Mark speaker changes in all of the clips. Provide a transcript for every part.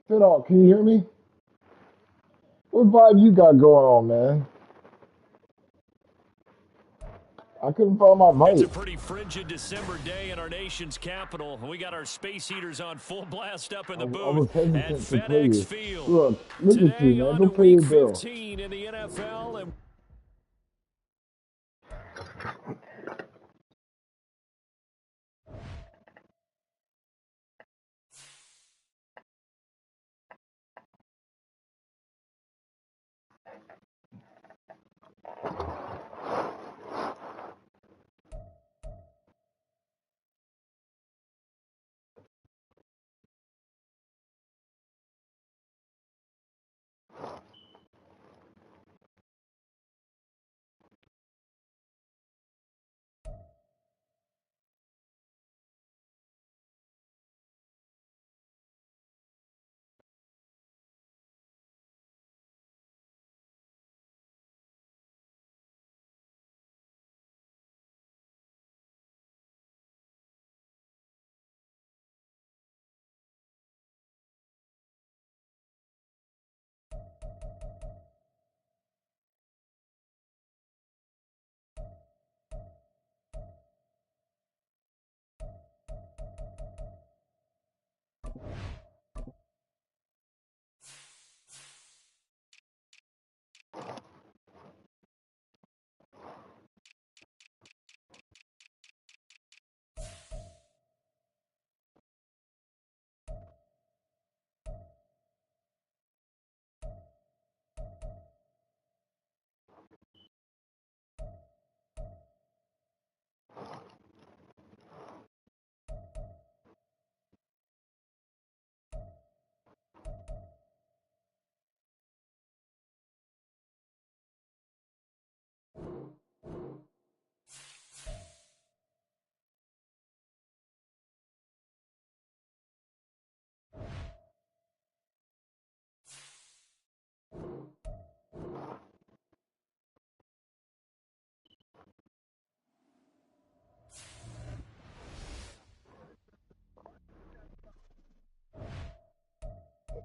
Speaker 1: Fiddle, can you hear me? What vibe you got going on, man? I couldn't find my
Speaker 2: It's a
Speaker 1: mic.
Speaker 2: pretty frigid December day in our nation's capital. We got our space heaters on full blast up in
Speaker 1: I
Speaker 2: the
Speaker 1: was
Speaker 2: booth at
Speaker 1: hesitant to play
Speaker 2: FedEx
Speaker 1: you.
Speaker 2: Field.
Speaker 1: Look at you,
Speaker 2: Today
Speaker 1: man.
Speaker 2: on
Speaker 1: Go
Speaker 2: to
Speaker 1: pay
Speaker 2: Week
Speaker 1: your bill.
Speaker 2: 15 in the NFL. And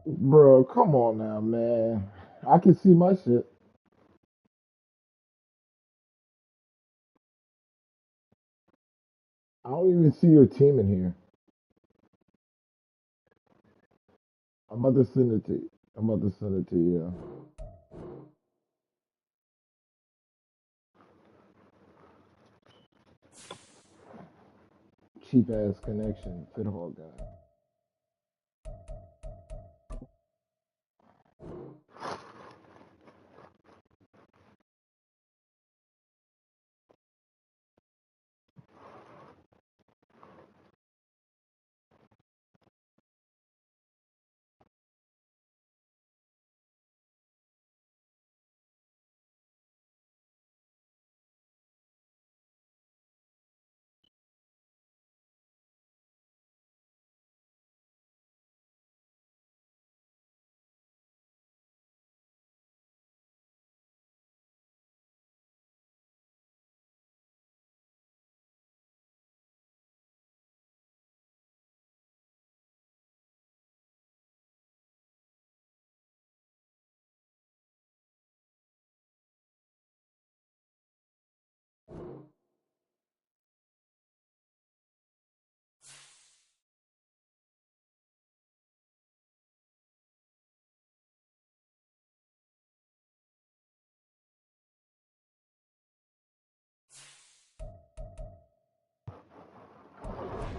Speaker 1: Bro, come on now, man. I can see my shit. I don't even see your team in here. I'm about to send it to you. I'm about to send it to you. Cheap ass connection, Fiddle guy.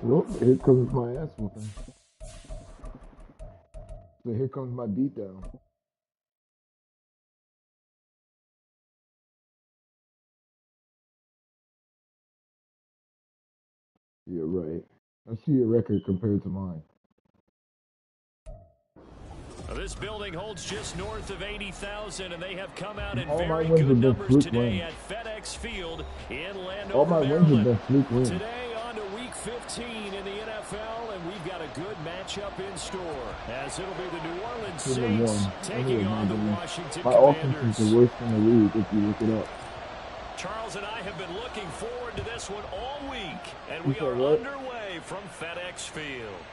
Speaker 1: Nope, here comes my ass whooping. So here comes my beatdown. You're right. I see your record compared to mine.
Speaker 2: this building holds just north of 80,000, and they have come out in
Speaker 1: All my
Speaker 2: very
Speaker 1: wins
Speaker 2: good
Speaker 1: have been
Speaker 2: numbers
Speaker 1: fluke
Speaker 2: today
Speaker 1: wins.
Speaker 2: at FedEx Field in
Speaker 1: All
Speaker 2: Landover,
Speaker 1: my wins have
Speaker 2: Maryland.
Speaker 1: been fluke wins.
Speaker 2: Today on to Week 15 in the NFL, and we've got a good matchup in store, as it'll be the New Orleans Saints taking on the Washington Commanders.
Speaker 1: My offense is the worst in the league if you look it up.
Speaker 2: Charles and I have been looking forward to this one all week, and we are underway from FedEx Field.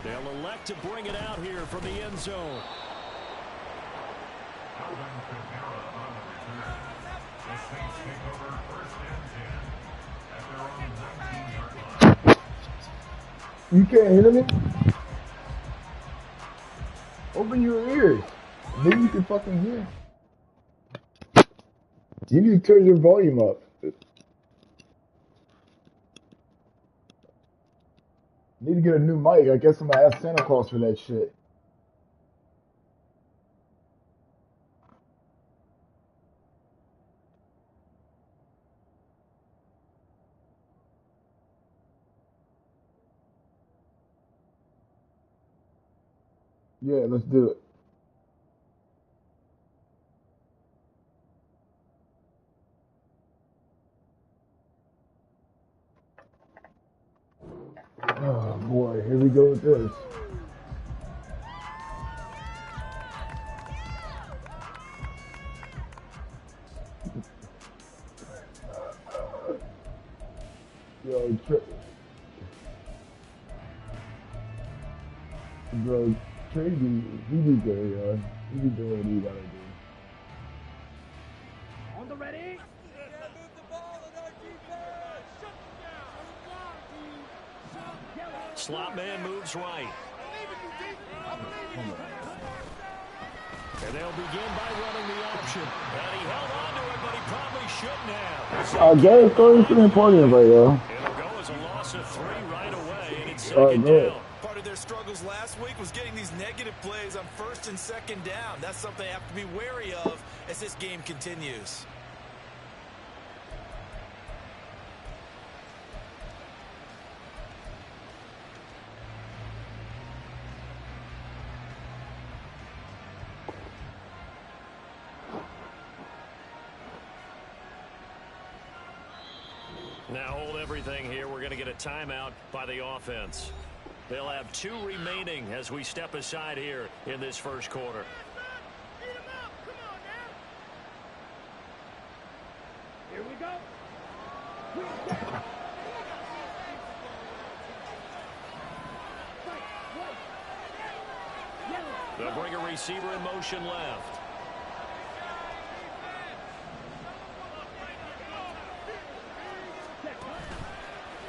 Speaker 2: They'll elect to bring it out here from the end zone.
Speaker 1: You can't hear me? Open your ears. Maybe you can fucking hear. You need to turn your volume up. Need to get a new mic. I guess I'm gonna ask Santa Claus for that shit. Yeah, let's do it. Oh boy, here we go with this. Yo, bro, Trey, he be good, yo. He be doing what he gotta do.
Speaker 3: On the ready?
Speaker 2: Slot man moves right. And they'll begin by running the option. And he held on to it, but he probably shouldn't have.
Speaker 1: Gary's going to the podium right now.
Speaker 2: It'll go as a loss of 3 right away, and it's second down.
Speaker 4: Part of their struggles last week was getting these negative plays on first and second down. That's something they have to be wary of as this game continues.
Speaker 2: Now hold everything here. We're going to get a timeout by the offense. They'll have 2 remaining as we step aside here in this first quarter.
Speaker 3: Here we go.
Speaker 2: They'll bring a receiver in motion left.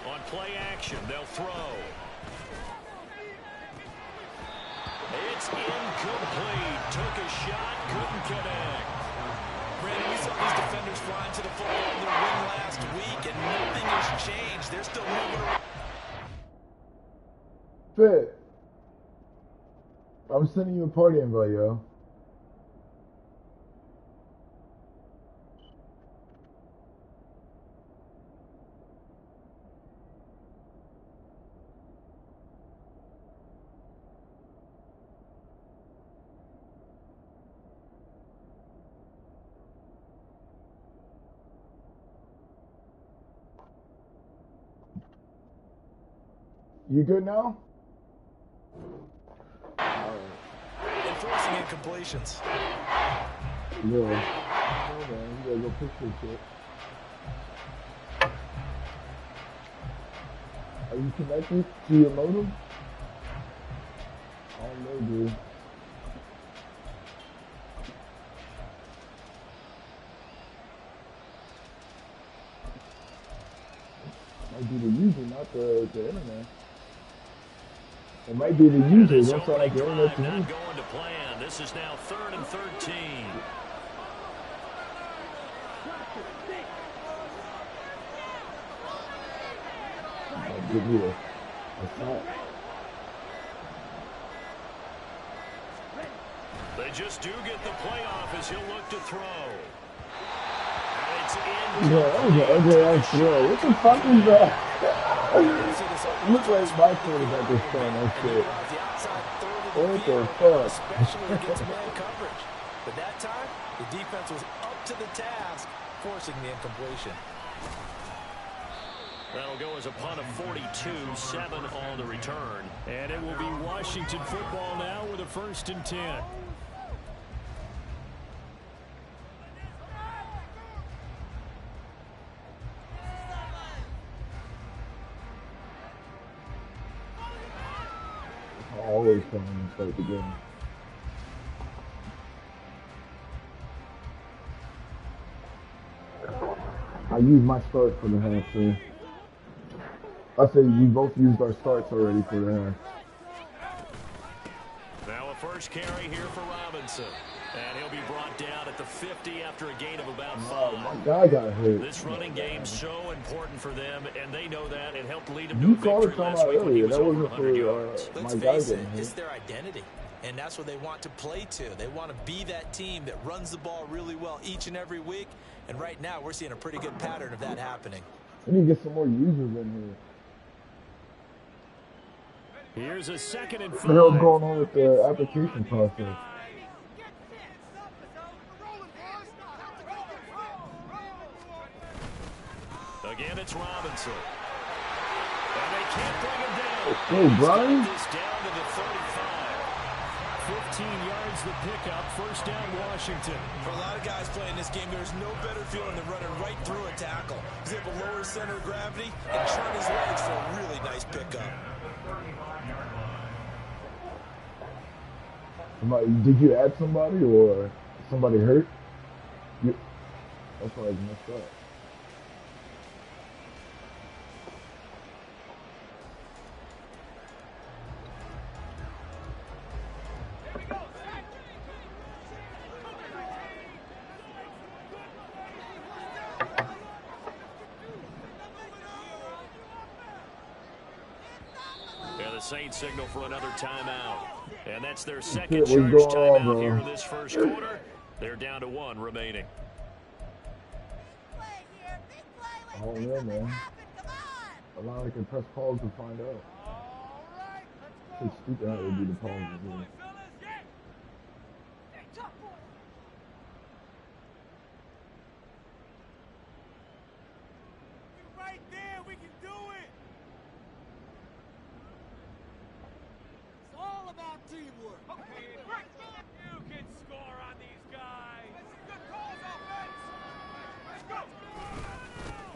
Speaker 2: On play action, they'll throw. It's incomplete. Took a shot, couldn't connect.
Speaker 4: Brandon, we saw these defenders flying to the football in their win last week, and nothing has changed. They're still moving around.
Speaker 1: Fit. I'm sending you a party invite, yo. You good now?
Speaker 4: Enforcing incompletions.
Speaker 1: Yeah. Hold on, you gotta go fix this shit. Are you connected to your modem? I don't know, dude. Might be the user, not the internet. It might be the user. It don't sound like the internet to me.
Speaker 2: Not going to plan. This is now 3rd and 13.
Speaker 1: Give me a shot.
Speaker 2: They just do get the playoff as he'll look to throw. And it's
Speaker 1: Yeah, that was an ugly ass throw. What the fuck is that? It looks like my quarterback is throwing that shit. What the fuck?
Speaker 4: Especially against man coverage. But that time, the defense was up to the task, forcing the incompletion.
Speaker 2: That'll go as a punt of 42, 7 on the return. And it will be Washington football now with a 1st and 10.
Speaker 1: Always trying to start the game. I used my start for the half, too. I said we both used our starts already for the half.
Speaker 2: Now a first carry here for Robinson. And he'll be brought down at the 50 after a gain of about 5.
Speaker 1: Oh, my guy got hit.
Speaker 2: This running game's so important for them, and they know that. It helped lead them to
Speaker 1: You
Speaker 2: a victory last week when he was over 100 yards.
Speaker 4: Let's face it, it's their identity. And that's what they want to play to. They want to be that team that runs the ball really well each and every week. And right now, we're seeing a pretty good pattern of that happening.
Speaker 1: We need to get some more users in here.
Speaker 2: Here's a 2nd and 5.
Speaker 1: What the hell's going on with the application process?
Speaker 2: Again, it's Robinson. And they can't bring him down.
Speaker 1: Oh, Brian?
Speaker 2: This down to the 35. 15 yards the pickup. 1st down, Washington.
Speaker 4: For a lot of guys playing this game, there's no better feeling than running right through a tackle. He's able to lower his center of gravity and turn his legs for a really nice pickup.
Speaker 1: Did you add somebody or somebody hurt? That's why I messed up.
Speaker 2: Saints signal for another timeout. And that's their 2nd charge timeout here in this 1st quarter. They're down to 1 remaining.
Speaker 1: Oh, yeah, man. A lot I can press pause to find out. It's stupid how it would be the pause.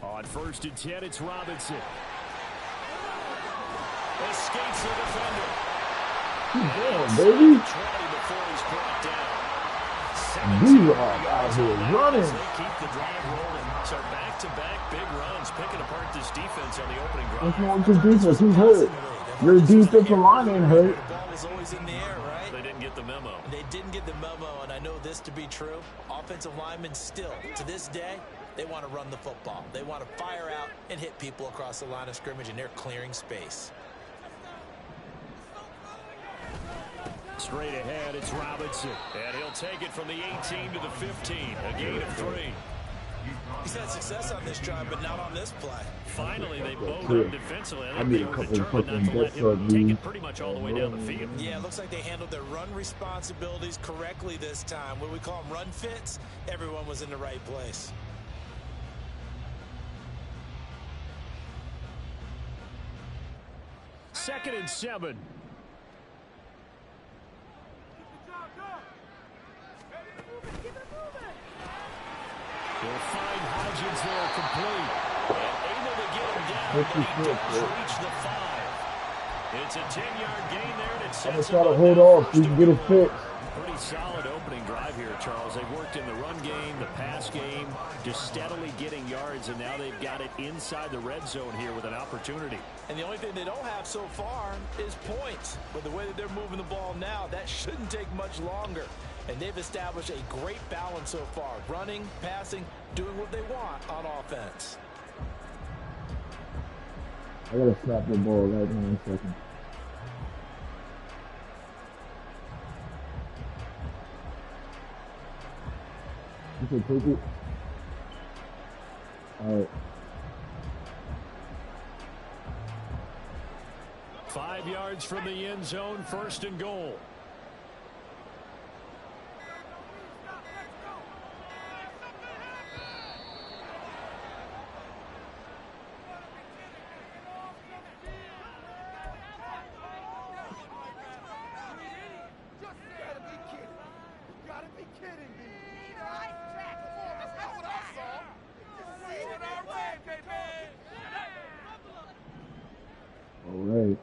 Speaker 2: On 1st and 10, it's Robinson. Escapes the defender.
Speaker 1: Damn, baby.
Speaker 2: Before he's brought down.
Speaker 1: D-Rob out here running.
Speaker 2: They keep the drive rolling. So back-to-back big runs, picking apart this defense on the opening drive.
Speaker 1: What's wrong with your defense? Who's hurt? Your defensive line ain't hurt.
Speaker 4: The ball was always in the air, right?
Speaker 2: They didn't get the memo.
Speaker 4: They didn't get the memo, and I know this to be true. Offensive linemen still, to this day, they want to run the football. They want to fire out and hit people across the line of scrimmage, and they're clearing space.
Speaker 2: Straight ahead, it's Robinson. And he'll take it from the 18 to the 15. A gain of 3.
Speaker 4: He's had success on this drive, but not on this play.
Speaker 2: Finally, they bowed him defensively.
Speaker 1: I need a couple of fucking
Speaker 2: let him take it pretty much all the way down the field.
Speaker 4: Yeah, it looks like they handled their run responsibilities correctly this time. What we call them run fits, everyone was in the right place.
Speaker 2: Second and 7. They'll find Hodgins there complete. And able to get him down, but he does reach the 5. It's a 10-yard gain there, and it sets
Speaker 1: I'm going to try to hold off so you can get it fixed.
Speaker 2: Pretty solid opening drive here, Charles. They've worked in the run game, the pass game, just steadily getting yards, and now they've got it inside the red zone here with an opportunity.
Speaker 4: And the only thing they don't have so far is points. But the way that they're moving the ball now, that shouldn't take much longer. And they've established a great balance so far. Running, passing, doing what they want on offense.
Speaker 1: I got to snap the ball right in a second. You can take it. All right.
Speaker 2: 5 yards from the end zone, 1st and goal.
Speaker 1: right.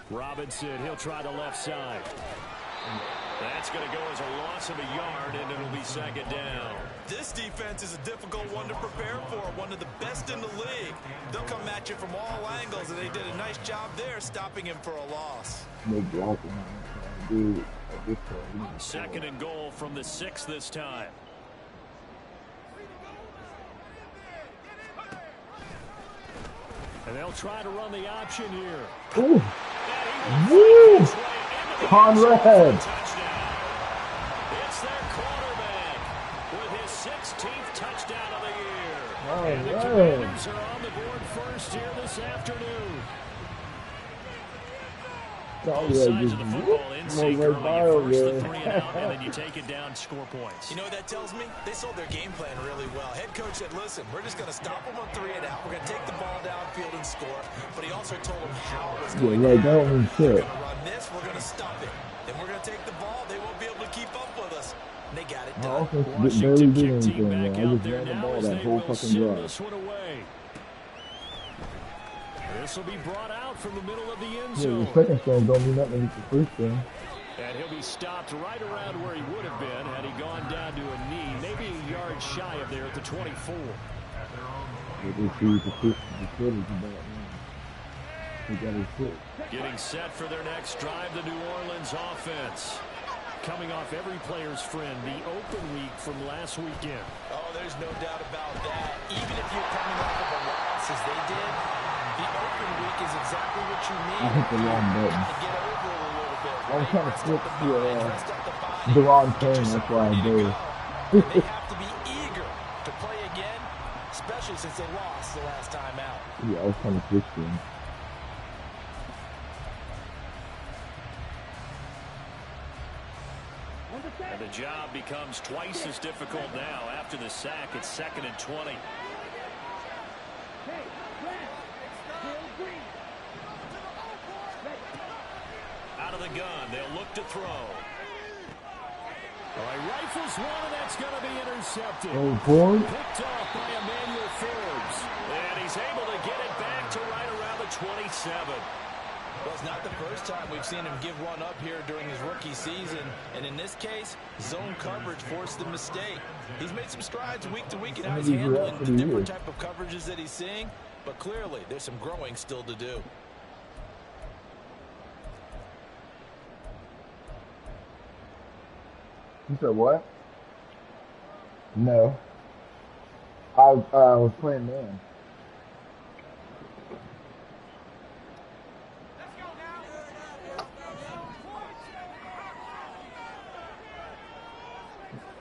Speaker 2: Robinson, he'll try the left side. That's going to go as a loss of a yard, and it'll be second down.
Speaker 4: This defense is a difficult one to prepare for, one of the best in the league. They'll come at you from all angles, and they did a nice job there stopping him for a loss.
Speaker 1: No blocking, dude. At this point,
Speaker 2: second and goal from the 6 this time. And they'll try to run the option here.
Speaker 1: Ooh. Woo! Conrad.
Speaker 2: It's their quarterback with his 16th touchdown of the year.
Speaker 1: Oh,
Speaker 2: and the Commanders are on the board first here this afternoon. Both sides of the football in sync early. You force the 3 and out, and then you take it down, score points.
Speaker 4: You know what that tells me? They sold their game plan really well. Head coach said, listen, we're just going to stop them on 3 and out. We're going to take the ball downfield and score. But he also told them how it was going to happen. We're going to run this. We're going to stop it. Then we're going to take the ball. They won't be able to keep up with us. And they got it done.
Speaker 2: Washington kick team back out there now as they will send this one away. This will be brought out from the middle of the end zone.
Speaker 1: Yeah, the second stone don't mean nothing against the first thing.
Speaker 2: And he'll be stopped right around where he would have been had he gone down to a knee, maybe a yard shy of there at the 24. Getting set for their next drive, the New Orleans offense. Coming off every player's friend, the open week from last weekend.
Speaker 4: Oh, there's no doubt about that. Even if you're coming off of a loss as they did, the open week is exactly what you need.
Speaker 1: I hit the wrong button.
Speaker 4: To get over it a little bit.
Speaker 1: I was trying to flip the wrong turn, that's why I did.
Speaker 4: They have to be eager to play again, especially since they lost the last time out.
Speaker 1: Yeah, I was trying to switch them.
Speaker 2: And the job becomes twice as difficult now after the sack. It's 2nd and 20. Out of the gun, they'll look to throw. All right, rifles one, and that's going to be intercepted.
Speaker 1: Oh, boy.
Speaker 2: Picked off by Emmanuel Forbes. And he's able to get it back to right around the 27.
Speaker 4: Well, it's not the first time we've seen him give one up here during his rookie season. And in this case, zone coverage forced the mistake. He's made some strides week to week in how he's handling the different type of coverages that he's seeing. But clearly, there's some growing still to do.
Speaker 1: You said what? No. I was playing man.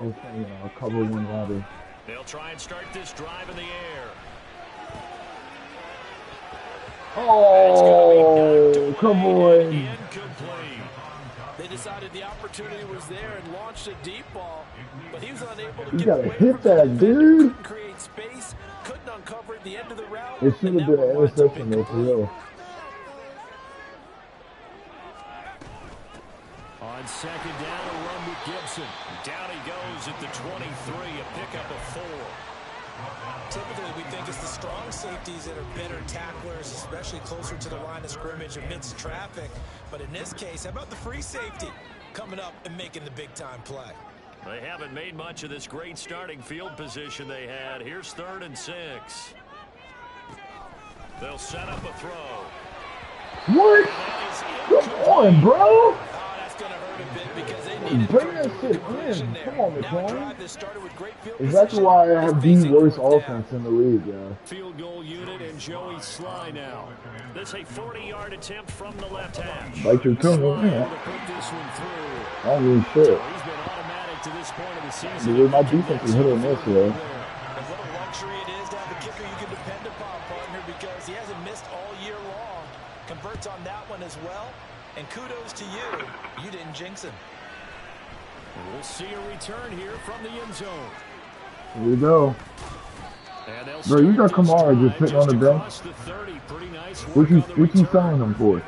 Speaker 1: Okay, I'll cover one ladder.
Speaker 2: They'll try and start this drive in the air.
Speaker 1: Oh, come on.
Speaker 2: Incomplete.
Speaker 4: They decided the opportunity was there and launched a deep ball, but he was unable to
Speaker 1: You
Speaker 4: get
Speaker 1: gotta
Speaker 4: away
Speaker 1: hit
Speaker 4: from
Speaker 1: that, dude.
Speaker 4: Couldn't create space, couldn't uncover at the end of the route.
Speaker 1: It should have been an interception though, for real.
Speaker 2: On second down, a run with Gibson. Down he goes at the 23, a pickup of 4.
Speaker 4: Typically, we think it's the strong safeties that are better tacklers, especially closer to the line of scrimmage amidst traffic. But in this case, how about the free safety coming up and making the big-time play?
Speaker 2: They haven't made much of this great starting field position they had. Here's 3rd and 6. They'll set up a throw.
Speaker 1: What? Come on, bro.
Speaker 4: Oh, that's going to hurt a bit because they needed
Speaker 1: Bring that shit in. Come on, McCoy.
Speaker 4: Exactly
Speaker 1: Exactly why I have the worst offense in the league, yeah.
Speaker 2: Field goal unit and Joey Sly now. This a 40-yard attempt from the left hash.
Speaker 1: Like your tongue,
Speaker 2: yeah.
Speaker 1: I don't really shit.
Speaker 2: He's been automatic to this point of the season.
Speaker 1: Dude, my defense is hit or miss, yo.
Speaker 4: And what a luxury it is to have a kicker you can depend upon, partner, because he hasn't missed all year long. Converts on that one as well. And kudos to you. You didn't jinx him.
Speaker 2: We'll see a return here from the end zone.
Speaker 1: Here we go. Bro, you got Kamara just sitting on the bench. What you signing him for?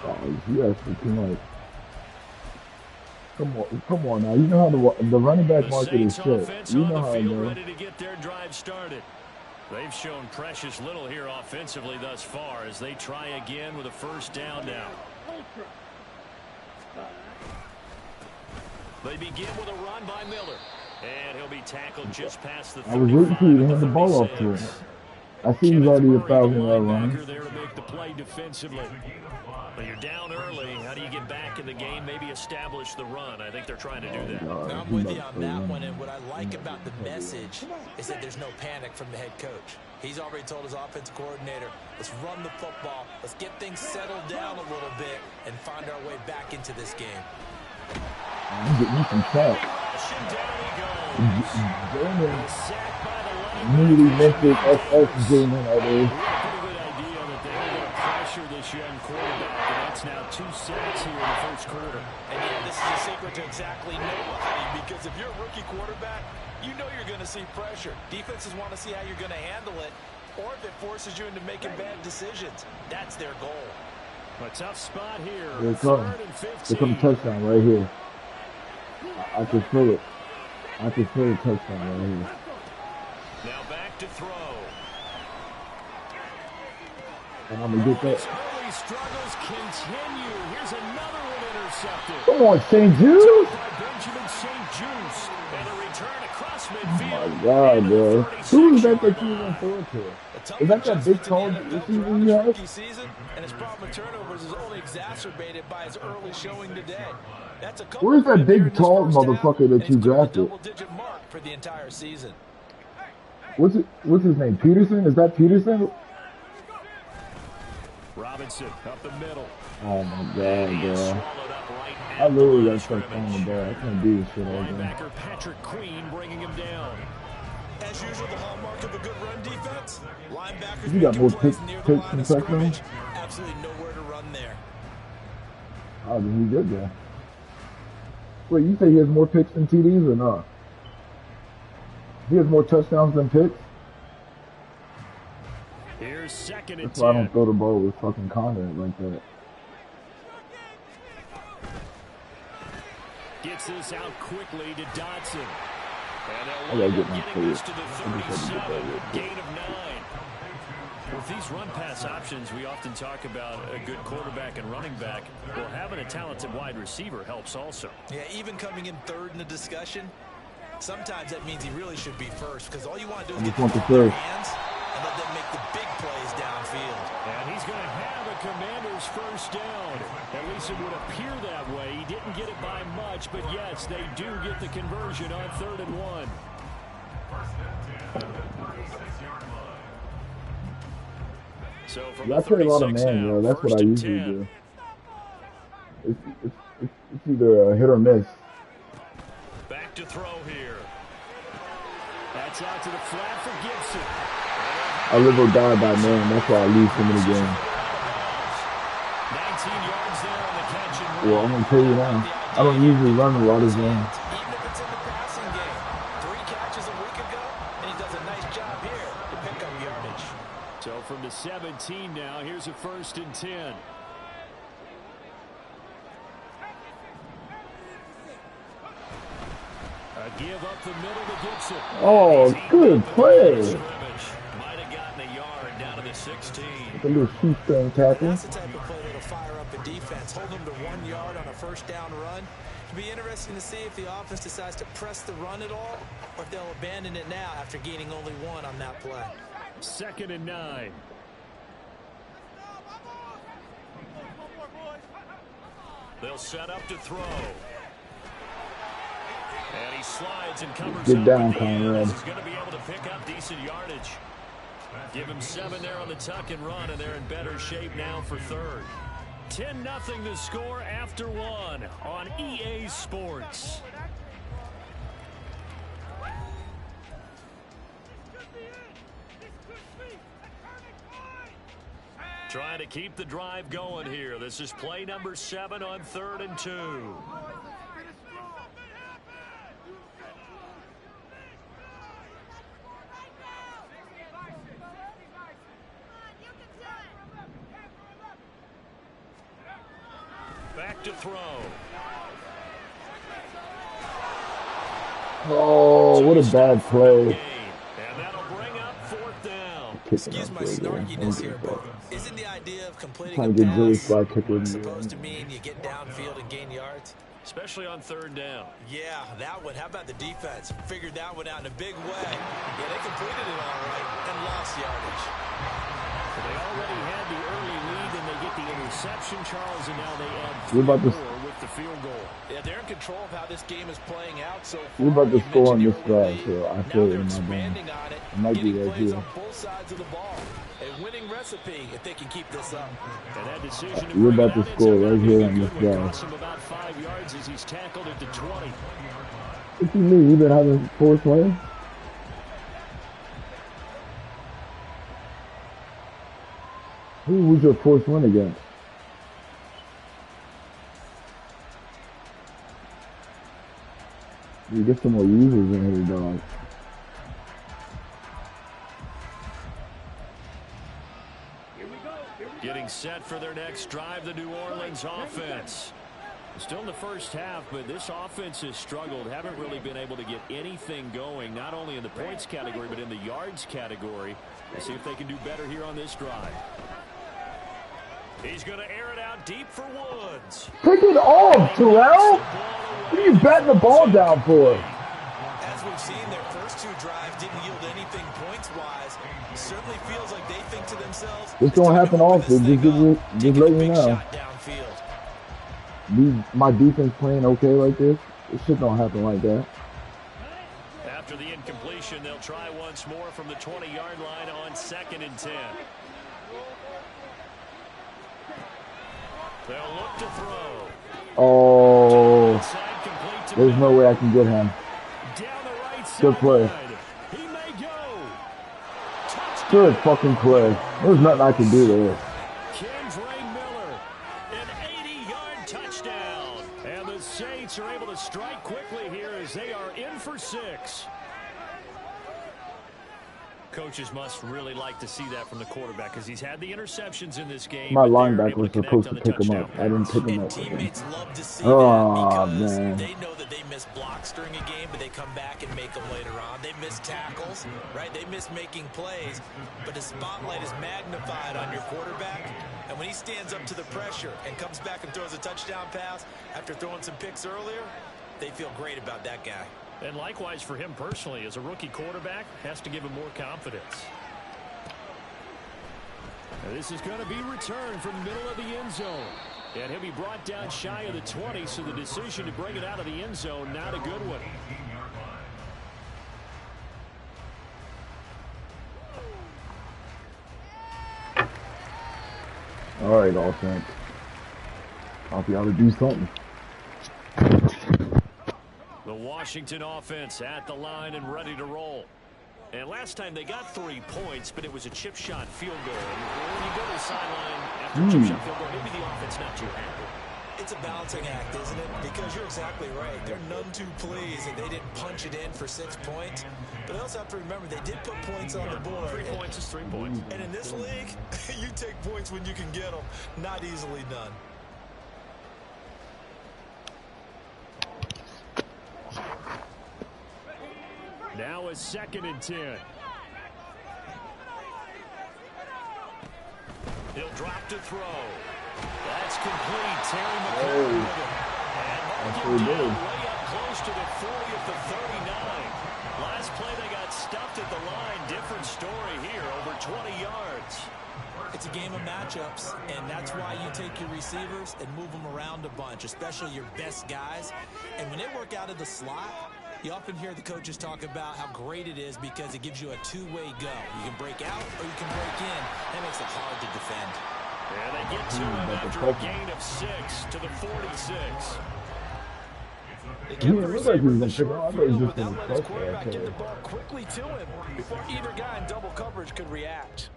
Speaker 1: Oh, you asking too much. Come on now. You know how the running back
Speaker 2: The
Speaker 1: market is
Speaker 2: Saints
Speaker 1: shit.
Speaker 2: offense
Speaker 1: You
Speaker 2: on
Speaker 1: know
Speaker 2: the
Speaker 1: how it
Speaker 2: field,
Speaker 1: goes.
Speaker 2: ready to get their drive started. They've shown precious little here offensively thus far as they try again with a first down now. They begin with a run by Miller. And he'll be tackled just past the 35.
Speaker 1: I was waiting for you to hand the ball off to him. I see he's already 1,000-yard running.
Speaker 2: There to make the play defensively. But you're down early. How do you get back in the game? Maybe establish the run. I think they're trying to do that.
Speaker 4: Now, I'm with you on that one, and what I like about the message is that there's no panic from the head coach. He's already told his offensive coordinator, let's run the football, let's get things settled down a little bit, and find our way back into this game.
Speaker 1: I'm getting some sacks. Newly minted SS Jamin, that is.
Speaker 2: This young quarterback, and that's now 2 sacks here in the first quarter.
Speaker 4: And yeah, this is a secret to exactly nobody, because if you're a rookie quarterback, you know you're going to see pressure. Defenses want to see how you're going to handle it, or if it forces you into making bad decisions. That's their goal.
Speaker 2: A tough spot here.
Speaker 1: Here it comes. Here comes touchdown right here. I can feel it. I can feel the touchdown right here.
Speaker 2: Now back to throw.
Speaker 1: And I'm going to get that.
Speaker 2: Early struggles continue. Here's another one intercepted.
Speaker 1: Come on, St. Jude.
Speaker 2: Benjamin St. Juice. And a return across
Speaker 1: Oh
Speaker 2: midfield.
Speaker 1: my God, bro. Who is that that you went forward to? Is that that big tall receiver you have?
Speaker 4: Season, and his problem with turnovers is only exacerbated by his early showing today. That's a
Speaker 1: Where's that big tall motherfucker that you drafted?
Speaker 4: Double-digit mark for the entire season.
Speaker 1: What's his name? Peterson? Is that Peterson?
Speaker 2: Robinson up the middle.
Speaker 1: Oh my God, bro. I literally got to start throwing the ball. I can't do this shit all day.
Speaker 2: Linebacker Patrick Queen bringing him down.
Speaker 4: As usual, the hallmark of a good run defense. Linebackers
Speaker 1: You got more picks
Speaker 4: near the
Speaker 1: than
Speaker 4: line of
Speaker 1: touchdowns?
Speaker 4: scrimmage. Absolutely nowhere to run there.
Speaker 1: Oh, then he's good there. Wait, you say he has more picks than TDs or not? He has more touchdowns than picks?
Speaker 2: Here's second and
Speaker 1: That's why I
Speaker 2: 10.
Speaker 1: don't throw the ball with fucking Conrad like that.
Speaker 2: Gets this out quickly to Dodson.
Speaker 1: I
Speaker 2: And
Speaker 1: gotta get my
Speaker 2: getting this
Speaker 1: clear.
Speaker 2: to the 37. Gain of 9. With these run-pass options, we often talk about a good quarterback and running back. Well, having a talented wide receiver helps also.
Speaker 4: Yeah, even coming in third in the discussion, sometimes that means he really should be first, because all you want to do is get the ball in their hands and let them make the big plays downfield.
Speaker 2: And he's going to have a Commander's first down. At least it would appear that way. He didn't get it by much, but yes, they do get the conversion on 3rd and 1. So from
Speaker 1: I play a lot of man, bro. That's what I usually do. It's either a hit or miss.
Speaker 2: Back to throw here. That's out to the flat for Gibson.
Speaker 1: I live or die by man. That's why I lose so many games.
Speaker 2: 19 yards there on the catch and
Speaker 1: Well, I'm gonna tell you now. I don't usually run a lot of games.
Speaker 4: Even if it's in the passing game. 3 catches a week ago, and he does a nice job here to pick up yardage.
Speaker 2: So from the 17 now, here's a 1st and 10. A give up the middle to Gibson.
Speaker 1: Oh, good play.
Speaker 2: Might have gotten a yard down to the 16.
Speaker 1: With a little shoestring tackle.
Speaker 4: That's the type of play that'll fire up a defense. Hold them to 1 yard on a first down run. It'll be interesting to see if the offense decides to press the run at all, or if they'll abandon it now after gaining only 1 on that play.
Speaker 2: 2nd and 9. They'll set up to throw. And he slides and covers
Speaker 1: Get
Speaker 2: up
Speaker 1: down,
Speaker 2: with the end.
Speaker 1: Conrad.
Speaker 2: He's going to be able to pick up decent yardage. Give him 7 there on the tuck and run, and they're in better shape now for 3rd. 10-0 to score after 1 on EA Sports. Trying to keep the drive going here. This is play number 7 on 3rd and 2. Back to throw.
Speaker 1: Oh, what a bad play.
Speaker 2: And that'll bring up fourth down.
Speaker 4: Excuse my snarkiness here, but isn't the idea of completing a
Speaker 1: Trying to get Jewish
Speaker 4: pass
Speaker 1: by kicker.
Speaker 4: supposed to mean you get downfield and gain yards?
Speaker 2: Especially on third down.
Speaker 4: Yeah, that one. How about the defense? Figured that one out in a big way. Yeah, they completed it all right and lost yardage.
Speaker 2: So they already had the early lead, and they get the interception, Charles, and now they add
Speaker 1: We're about to
Speaker 2: 4 with the field goal.
Speaker 4: Yeah, they're in control of how this game is playing out so far.
Speaker 1: We're about to score on this drive,
Speaker 4: lead.
Speaker 1: so I
Speaker 4: Now
Speaker 1: feel it
Speaker 4: they're
Speaker 1: in my brain.
Speaker 4: expanding on it,
Speaker 1: It might be
Speaker 4: getting
Speaker 1: right
Speaker 4: plays
Speaker 1: here.
Speaker 4: on both sides of the ball. A winning recipe if they can keep this up.
Speaker 2: And that decision to
Speaker 1: We're
Speaker 2: bring
Speaker 1: about
Speaker 2: it
Speaker 1: to
Speaker 2: out
Speaker 1: score
Speaker 2: ends up
Speaker 1: right
Speaker 2: being
Speaker 1: here
Speaker 2: a
Speaker 1: on
Speaker 2: good
Speaker 1: this
Speaker 2: one.
Speaker 1: drive.
Speaker 2: Costs him about 5 yards as he's tackled at the 20.
Speaker 1: What you mean? You been having forced win? Who was your forced win against? You get some more users in here, dog.
Speaker 2: Getting set for their next drive, the New Orleans offense. Still in the first half, but this offense has struggled. Haven't really been able to get anything going, not only in the points category, but in the yards category. We'll see if they can do better here on this drive. He's going to air it out deep for Woods.
Speaker 1: Take it off, Terrell! What are you batting the ball down for?
Speaker 4: As we've seen, their first two drives didn't yield anything points-wise. Certainly feels like they think to themselves,
Speaker 1: This don't happen often. Just let me know. My defense playing okay like this. This shit don't happen like that.
Speaker 2: After the incompletion, they'll try once more from the 20-yard line on 2nd and 10. They'll look to throw.
Speaker 1: Oh, there's no way I can get him. Good play.
Speaker 2: He may go.
Speaker 1: Good fucking play. There's nothing I can do there.
Speaker 2: Kendra Miller, an 80-yard touchdown. And the Saints are able to strike quickly here as they are in for 6. Coaches must really like to see that from the quarterback because he's had the interceptions in this game.
Speaker 1: My linebacker was supposed to pick him up. I didn't pick him up.
Speaker 4: Teammates love to see
Speaker 1: Oh,
Speaker 4: that because
Speaker 1: man.
Speaker 4: they know that they miss blocks during a game, but they come back and make them later on. They miss tackles, right? They miss making plays, but the spotlight is magnified on your quarterback. And when he stands up to the pressure and comes back and throws a touchdown pass after throwing some picks earlier, they feel great about that guy.
Speaker 2: And likewise for him personally, as a rookie quarterback, has to give him more confidence. Now this is going to be returned from the middle of the end zone. And he'll be brought down shy of the 20, so the decision to bring it out of the end zone, not a good one.
Speaker 1: All right, offense. I'll be able to do something.
Speaker 2: The Washington offense at the line and ready to roll. And last time they got 3 points, but it was a chip shot field goal. And when you go to the sideline after a chip shot field goal, maybe the offense not too happy.
Speaker 4: It's a balancing act, isn't it? Because you're exactly right. They're none too pleased that they didn't punch it in for 6 points. But they also have to remember they did put points on the board.
Speaker 2: 3 points is 3 points.
Speaker 4: And in this league, you take points when you can get them. Not easily done.
Speaker 2: Now a 2nd and 10. He'll drop to throw. That's complete. Terry McCoy with it. And marking down way up close to the 40 at the 39. Last play they got stuffed at the line. Different story here. Over 20 yards.
Speaker 4: It's a game of matchups, and that's why you take your receivers and move them around a bunch, especially your best guys. And when they work out of the slot, you often hear the coaches talk about how great it is because it gives you a two-way go. You can break out or you can break in. That makes it hard to defend.
Speaker 2: And they get to him after a gain of 6 to the 46.
Speaker 4: They kept
Speaker 1: Yeah,
Speaker 4: the
Speaker 1: it looked like he was
Speaker 4: receiver
Speaker 1: gonna
Speaker 4: in
Speaker 1: pick him up. I thought he
Speaker 4: the short
Speaker 1: was
Speaker 4: field,
Speaker 1: just
Speaker 4: but
Speaker 1: gonna
Speaker 4: that let his
Speaker 1: touch
Speaker 4: quarterback
Speaker 1: that.
Speaker 4: get the ball quickly to him before either guy in double coverage could react.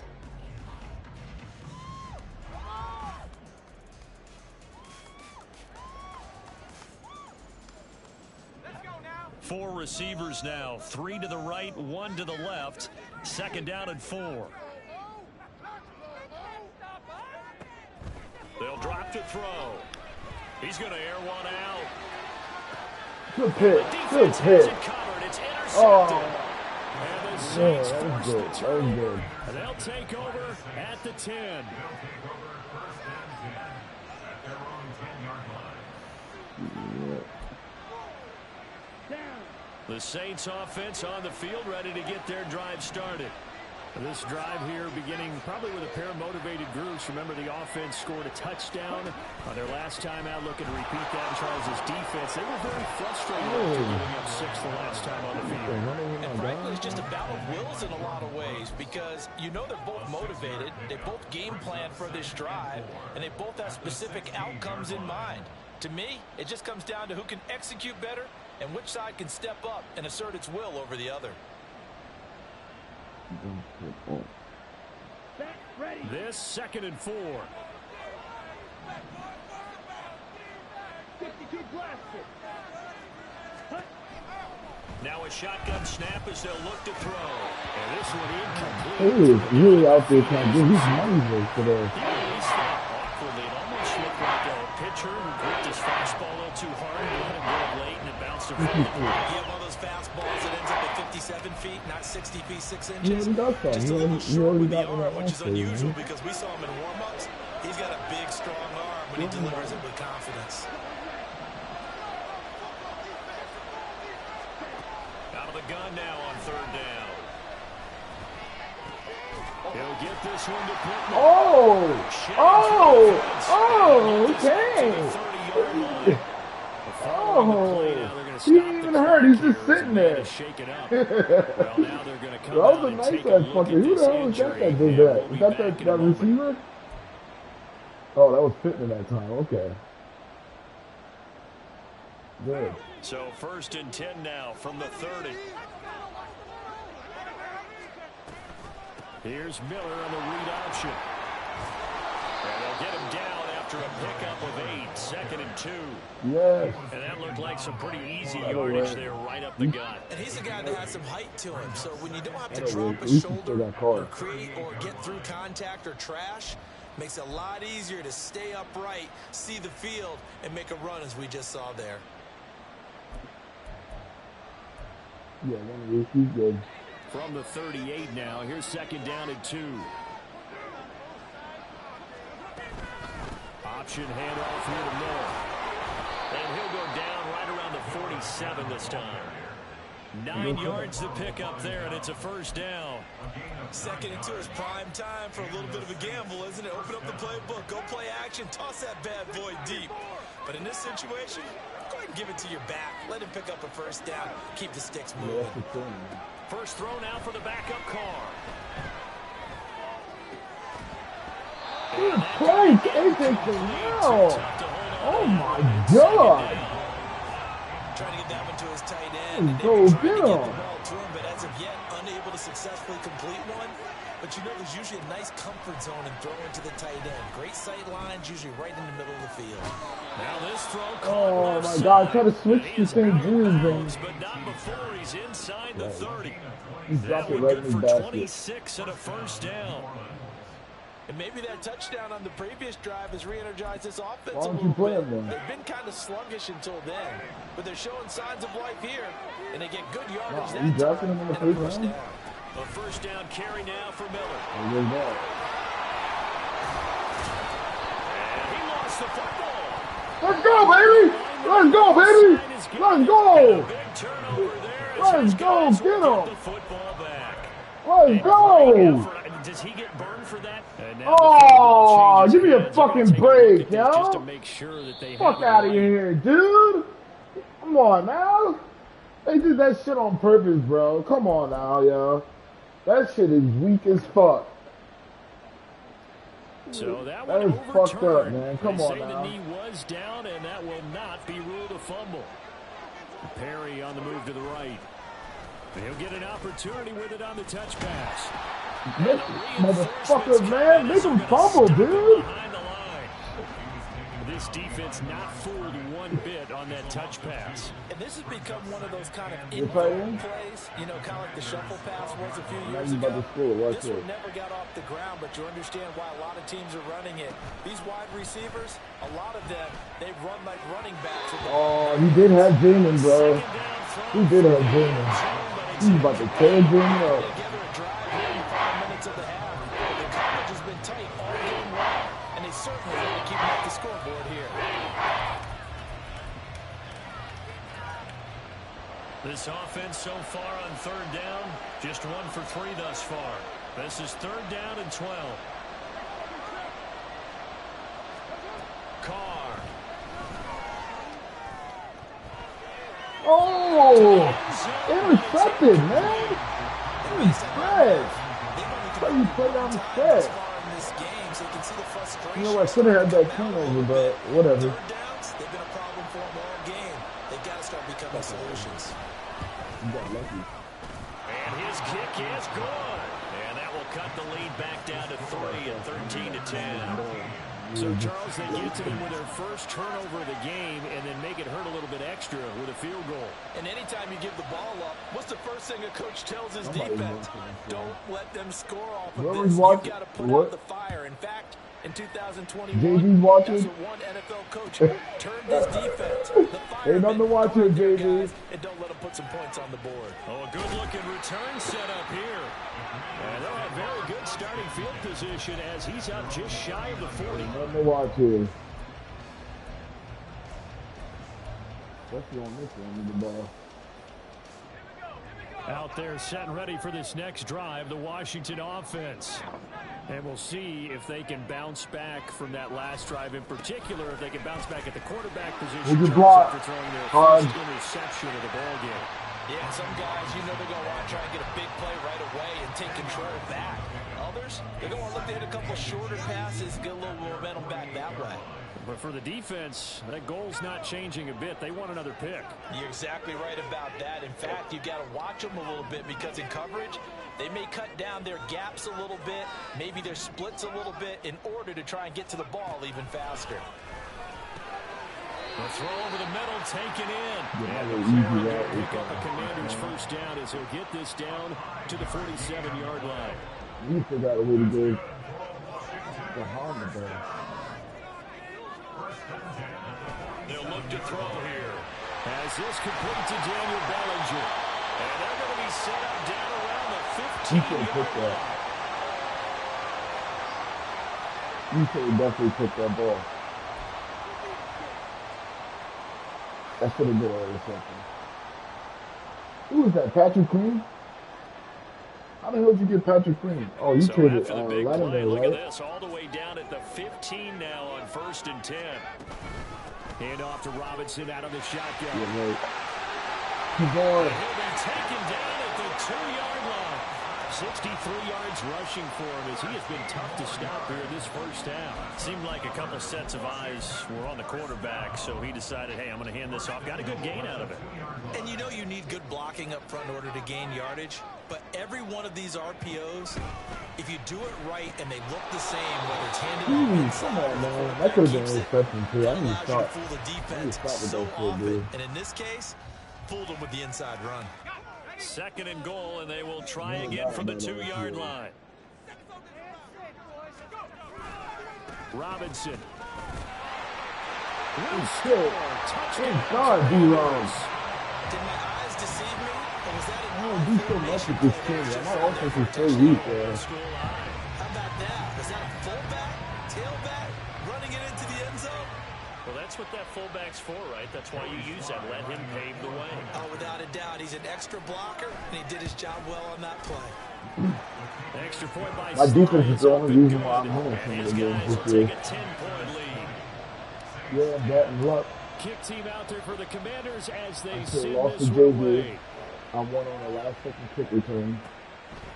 Speaker 2: Four receivers now, 3 to the right, 1 to the left. 2nd down and 4. They'll drop to throw. He's going to air one out.
Speaker 1: Good hit.
Speaker 2: The
Speaker 1: Good
Speaker 2: defense has
Speaker 1: hit.
Speaker 2: it covered. intercepted.
Speaker 1: Oh,
Speaker 2: And the
Speaker 1: yeah,
Speaker 2: Saints
Speaker 1: that was
Speaker 2: force the
Speaker 1: good. That was
Speaker 2: turnover.
Speaker 1: good.
Speaker 2: And they'll take over at the 10. The Saints offense on the field, ready to get their drive started. This drive here beginning probably with a pair of motivated groups. Remember, the offense scored a touchdown on their last time out, looking to repeat that. And Charles' defense, they were very frustrated after giving up 6 the last time on the field.
Speaker 4: And frankly, it's just a battle of wills in a lot of ways, because you know they're both motivated, they both game plan for this drive, and they both have specific outcomes in mind. To me, it just comes down to who can execute better and which side can step up and assert its will over the other.
Speaker 3: Ready.
Speaker 2: This 2nd and 4.
Speaker 3: 52 blasted.
Speaker 2: Now a shotgun snap as they'll look to throw. And this one incomplete.
Speaker 1: He is really out there trying to get his money worth today.
Speaker 2: He released that awkwardly. It almost looked like a pitcher who gripped his fastball a little too hard and let it go late, and it bounced around.
Speaker 4: You have one of those fastballs that ends up at 57 feet, not 60 feet, 6
Speaker 1: He
Speaker 4: inches.
Speaker 1: already got that.
Speaker 4: Just
Speaker 1: He
Speaker 4: a little
Speaker 1: already
Speaker 4: short with the
Speaker 1: got that
Speaker 4: arm, which is
Speaker 1: last year,
Speaker 4: unusual
Speaker 1: man.
Speaker 4: because we saw him in warm-ups. He's got a big, strong arm when he delivers it with confidence.
Speaker 2: Out of the gun now on 3rd down. He'll get this one to Pittman.
Speaker 1: Okay. He ain't even hurt. He's just sitting there.
Speaker 2: Well, now they're going to come
Speaker 1: That was
Speaker 2: out
Speaker 1: a
Speaker 2: and
Speaker 1: nice
Speaker 2: take
Speaker 1: ass
Speaker 2: a look
Speaker 1: fucker.
Speaker 2: at
Speaker 1: Who
Speaker 2: this
Speaker 1: the hell was that
Speaker 2: injury,
Speaker 1: that did
Speaker 2: and
Speaker 1: that?
Speaker 2: we'll be
Speaker 1: Was that
Speaker 2: back in a
Speaker 1: that
Speaker 2: moment.
Speaker 1: receiver? Oh, that was Pittman that time. Okay. Good.
Speaker 2: So 1st and 10 now from the 30. Here's Miller on the read option. And they'll get him down after a pickup of 8. 2nd and 2.
Speaker 1: Yes.
Speaker 2: And that looked like some pretty easy yardage there right up the gut.
Speaker 4: And he's a guy that has some height to him, so when you don't have to
Speaker 1: At
Speaker 4: drop a
Speaker 1: least he still
Speaker 4: shoulder
Speaker 1: got caught.
Speaker 4: or create or get through contact or trash, makes it a lot easier to stay upright, see the field, and make a run as we just saw there.
Speaker 1: Yeah, one of these. He's good.
Speaker 2: From the 38 now, here's 2nd down and 2. Option handoff here to Miller. And he'll go down right around the 47 this time. 9 yards to pick up there, and it's a 1st down.
Speaker 4: 2nd and 2 is prime time for a little bit of a gamble, isn't it? Open up the playbook, go play action, toss that bad boy deep. But in this situation, go ahead and give it to your back. Let him pick up a 1st down. Keep the sticks
Speaker 1: Yeah,
Speaker 4: moving.
Speaker 1: that's the thing, man.
Speaker 2: First throw now for the backup car.
Speaker 1: Good play, AJ Terrell. Oh my God.
Speaker 4: Trying to get that one to his tight end. And
Speaker 1: Go
Speaker 4: they've been trying to
Speaker 1: get
Speaker 4: get the
Speaker 1: him.
Speaker 4: ball to him, but as of yet, unable to successfully complete one. But you know there's usually a nice comfort zone in throwing to the tight end. Great sight lines, usually right in the middle of the field.
Speaker 2: Now this throw
Speaker 1: Oh my God, try to switch to St. Jude's,
Speaker 2: but not before he's inside the 30.
Speaker 1: He
Speaker 2: That
Speaker 1: dropped it
Speaker 2: one
Speaker 1: right
Speaker 2: good
Speaker 1: in
Speaker 2: for
Speaker 1: his basket.
Speaker 2: 26 and a 1st down.
Speaker 4: And maybe that touchdown on the previous drive has re-energized this offense
Speaker 1: Why
Speaker 4: a
Speaker 1: don't
Speaker 4: little
Speaker 1: you play
Speaker 4: bit.
Speaker 1: him then?
Speaker 4: They've been kind of sluggish until then, but they're showing signs of life here, and they get good yardage
Speaker 1: Wow, you
Speaker 4: that
Speaker 1: drafted
Speaker 4: time
Speaker 1: him in the
Speaker 4: and a
Speaker 1: 3rd
Speaker 4: 1st
Speaker 1: round?
Speaker 4: down.
Speaker 2: A 1st down carry now for Miller.
Speaker 1: Oh, there's that.
Speaker 2: And he lost the football.
Speaker 1: Let's go, baby! Let's go, baby! Let's go!
Speaker 2: Big turnover there.
Speaker 1: Let's go,
Speaker 2: Guys
Speaker 1: get
Speaker 2: will
Speaker 1: him!
Speaker 2: the football back.
Speaker 1: Let's go!
Speaker 2: Does he get burned for that?
Speaker 1: Oh, give me a fucking break, yo!
Speaker 2: Just to make sure that they
Speaker 1: Fuck out of here, dude! Come on, now! They did that shit on purpose, bro. Come on now, yo. That shit is weak as fuck.
Speaker 2: So that
Speaker 1: That
Speaker 2: one
Speaker 1: is fucked up,
Speaker 2: overturned.
Speaker 1: man. Come
Speaker 2: They
Speaker 1: on
Speaker 2: say
Speaker 1: now.
Speaker 2: the knee was down, and that will not be ruled a fumble. Perry on the move to the right. He'll get an opportunity with it on the touch pass.
Speaker 1: Motherfuckers, man. Make them fumble, dude.
Speaker 2: Behind the line. This defense not fooled one bit on that touch pass.
Speaker 4: And this has become one of those kind of
Speaker 1: You play him?
Speaker 4: plays, you know, kind of like the shuffle pass was a few
Speaker 1: Now
Speaker 4: years
Speaker 1: you about
Speaker 4: ago.
Speaker 1: to score. Watch
Speaker 4: This
Speaker 1: it.
Speaker 4: one never got off the ground, but you understand why a lot of teams are running it. These wide receivers, a lot of them, they run like running backs. With the
Speaker 1: Oh, he did have Jamin, bro. He did have Jamin.
Speaker 2: But
Speaker 1: He's about to tear Jimmy up.
Speaker 4: Together a drive here in 5 minutes of the half. But the coverage has been tight all game long, and they certainly want to keep them off the scoreboard here.
Speaker 2: This offense so far on third down, just 1 for 3 thus far. This is third down and 12. Carr.
Speaker 1: Oh! Intercepted, man! Fred! Why you put down the Fred? You know, I should have had that turnover, but whatever.
Speaker 4: Third downs, they've been a problem for them all game. They've got to start becoming solutions.
Speaker 1: You got lucky.
Speaker 2: And his kick is good. And that will cut the lead back down to 3 and 13 to 10. So, Charles, they get to them with their first turnover of the game and then make it hurt a little bit extra with a field goal.
Speaker 4: And anytime you give the ball up, what's the first thing a coach tells his defense? Don't let them score off of this. You've got to put out the fire. In fact, in 2021, that's what one NFL coach turned his defense. The fire.
Speaker 1: Ain't nothing to watch here, JD.
Speaker 4: And don't let them put some points on the board.
Speaker 2: Oh, a good-looking return set up here. And they'll have very good starting field position as he's up just shy of the 40.
Speaker 1: Nothing to watch here. Especially on this end of the ball.
Speaker 2: Out there set and ready for this next drive, the Washington offense. And we'll see if they can bounce back from that last drive in particular, if they can bounce back at the quarterback position after throwing their first interception of the ball game.
Speaker 4: Yeah, some guys, you know they're going to want to try and get a big play right away and take control back. Others, they're going to want to look to hit a couple shorter passes, get a little momentum back that way.
Speaker 2: But for the defense, that goal's not changing a bit. They want another pick.
Speaker 4: You're exactly right about that. In fact, you've got to watch them a little bit because in coverage, they may cut down their gaps a little bit, maybe their splits a little bit in order to try and get to the ball even faster.
Speaker 2: The throw over the middle taken in.
Speaker 1: Yeah,
Speaker 2: and pick up the Commanders' first down as he'll get this down to the 47-yard line.
Speaker 1: You forgot a little bit behind the ball.
Speaker 2: They'll look to throw here. As this complete to Daniel Bellinger. And they're going to be set up down around the 15-yard line.
Speaker 1: You should definitely pick that ball. That should have been an interception. Who was that? Patrick Queen? How the hell did you get Patrick Queen? Oh, you traded Lattimore,
Speaker 2: Look
Speaker 1: right?
Speaker 2: at this, all the way down at the 15 now on 1st and 10. Hand off to Robinson out of the shotgun.
Speaker 1: Yeah, right. Keep going.
Speaker 2: He'll be taken down at the 2-yard line. 63 yards rushing for him as he has been tough to stop here this first half. Seemed like a couple sets of eyes were on the quarterback, so he decided, hey, I'm going to hand this off. Got a good gain out of it.
Speaker 4: And you know you need good blocking up front in order to gain yardage, but every one of these RPOs, if you do it right and they look the same, whether it's handed off
Speaker 1: Come on, man. That could have been an interception, too. I need to start.
Speaker 4: fool the defense so often. And in this case, fooled them with the inside run.
Speaker 2: 2nd and goal, and they will try again from the 2-yard line. Robinson.
Speaker 1: Inside, D-Ron.
Speaker 4: Did my eyes deceive me? Or was that
Speaker 1: I don't do so much with this team, man. My offense is so weak, man.
Speaker 4: How about that? Was that a fullback, tailback, running it into the end zone?
Speaker 2: Well, that's what that fullback's for, right? That's why you use that. Let him pave the way.
Speaker 4: Oh, without a doubt. He's an extra blocker, and he did his job well on that play.
Speaker 2: Extra point by
Speaker 1: My defense is the only reason why I'm winning some of the games this year.
Speaker 2: Take a 10-point lead.
Speaker 1: Yeah, that and luck.
Speaker 2: Kick team out there for the Commanders as they
Speaker 1: I
Speaker 2: send
Speaker 1: lost
Speaker 2: this
Speaker 1: to
Speaker 2: one
Speaker 1: JJ.
Speaker 2: away.
Speaker 1: I won on the last second kick return.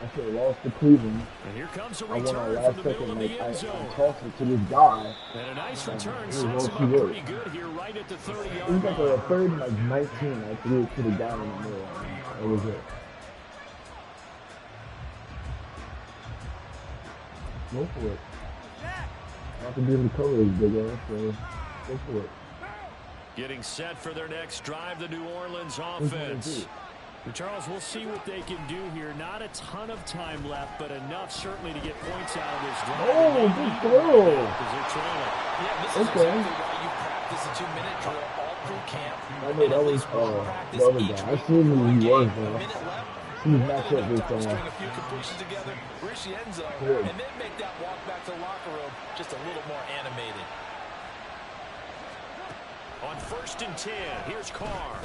Speaker 1: I should have lost to Cleveland.
Speaker 2: And here comes a
Speaker 1: I won on
Speaker 2: return
Speaker 1: last
Speaker 2: from the
Speaker 1: second.
Speaker 2: middle of
Speaker 1: Like,
Speaker 2: the
Speaker 1: I
Speaker 2: end zone.
Speaker 1: tossed it to this guy.
Speaker 2: And a nice return
Speaker 1: It was
Speaker 2: sets
Speaker 1: all
Speaker 2: him
Speaker 1: too
Speaker 2: up
Speaker 1: good.
Speaker 2: pretty good here right at the
Speaker 1: It
Speaker 2: 30-yard
Speaker 1: was like
Speaker 2: line.
Speaker 1: a 3rd and like 19. I threw it to the guy in the middle. That was it. Go for it. Not to be able to cover his big ass, so go for it.
Speaker 2: Getting set for their next drive, the New Orleans offense. Charles, we'll see what they can do here. Not a ton of time left, but enough certainly to get points out of this drive.
Speaker 1: Oh, good throw.
Speaker 2: Because they're trailing.
Speaker 4: Yeah, this is exactly why you practice a 2-minute drill all through camp.
Speaker 1: I know that was the other guy. I seen who he was, man.
Speaker 4: Minute left,
Speaker 1: He's
Speaker 4: More
Speaker 1: matched
Speaker 4: than
Speaker 1: up
Speaker 4: enough
Speaker 1: with
Speaker 4: time to string a few completions together, reach the end zone, and then make that walk back to the locker room just a little more animated.
Speaker 2: On 1st and 10, here's Carr.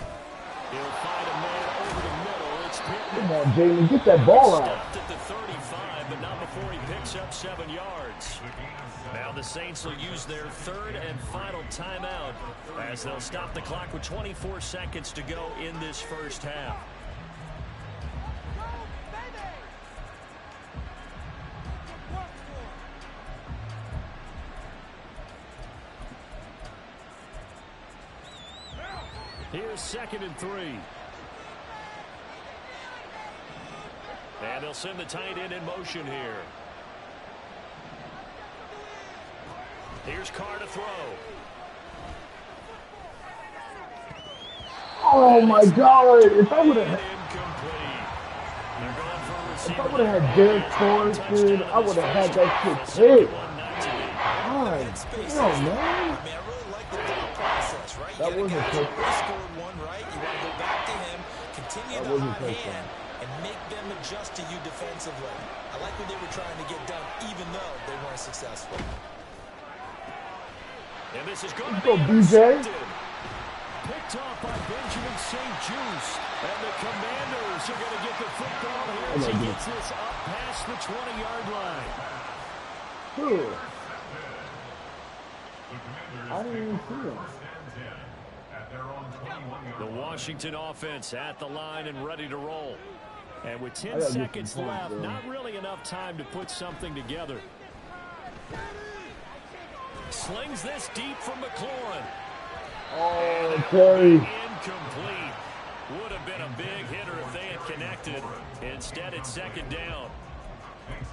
Speaker 2: He'll find a man over the middle. It's Pittman.
Speaker 1: Come on, Jalen, get that ball out.
Speaker 2: Stopped at the 35, but not before he picks up 7 yards. Now the Saints will use their 3rd and final timeout as they'll stop the clock with 24 seconds to go in this first half. Here's 2nd and 3. And they'll send the tight end in motion here. Here's Carr to throw.
Speaker 1: Oh my God! If I would have had Derek Forrester, I would have had that shit picked. God damn, man.
Speaker 4: I mean, I really like the thought process, right?
Speaker 1: That was a touchdown.
Speaker 4: You scored one, right? You want to go back to him, continue the hot hand, and make them adjust to you defensively. I like what they were trying to get done, even though they weren't successful.
Speaker 2: And this is going to
Speaker 1: go,
Speaker 2: be
Speaker 1: BJ.
Speaker 2: Picked off by Benjamin St. Juice. And the Commanders are going to get the football here as he gets this up past the 20-yard line.
Speaker 1: Dude. I didn't even see him.
Speaker 2: The Washington offense at the line and ready to roll. And with 10 seconds left, not really enough time to put something together. Slings this deep from McLaurin.
Speaker 1: Oh, Terry.
Speaker 2: Incomplete. Would have been a big hitter if they had connected. Instead, it's 2nd down.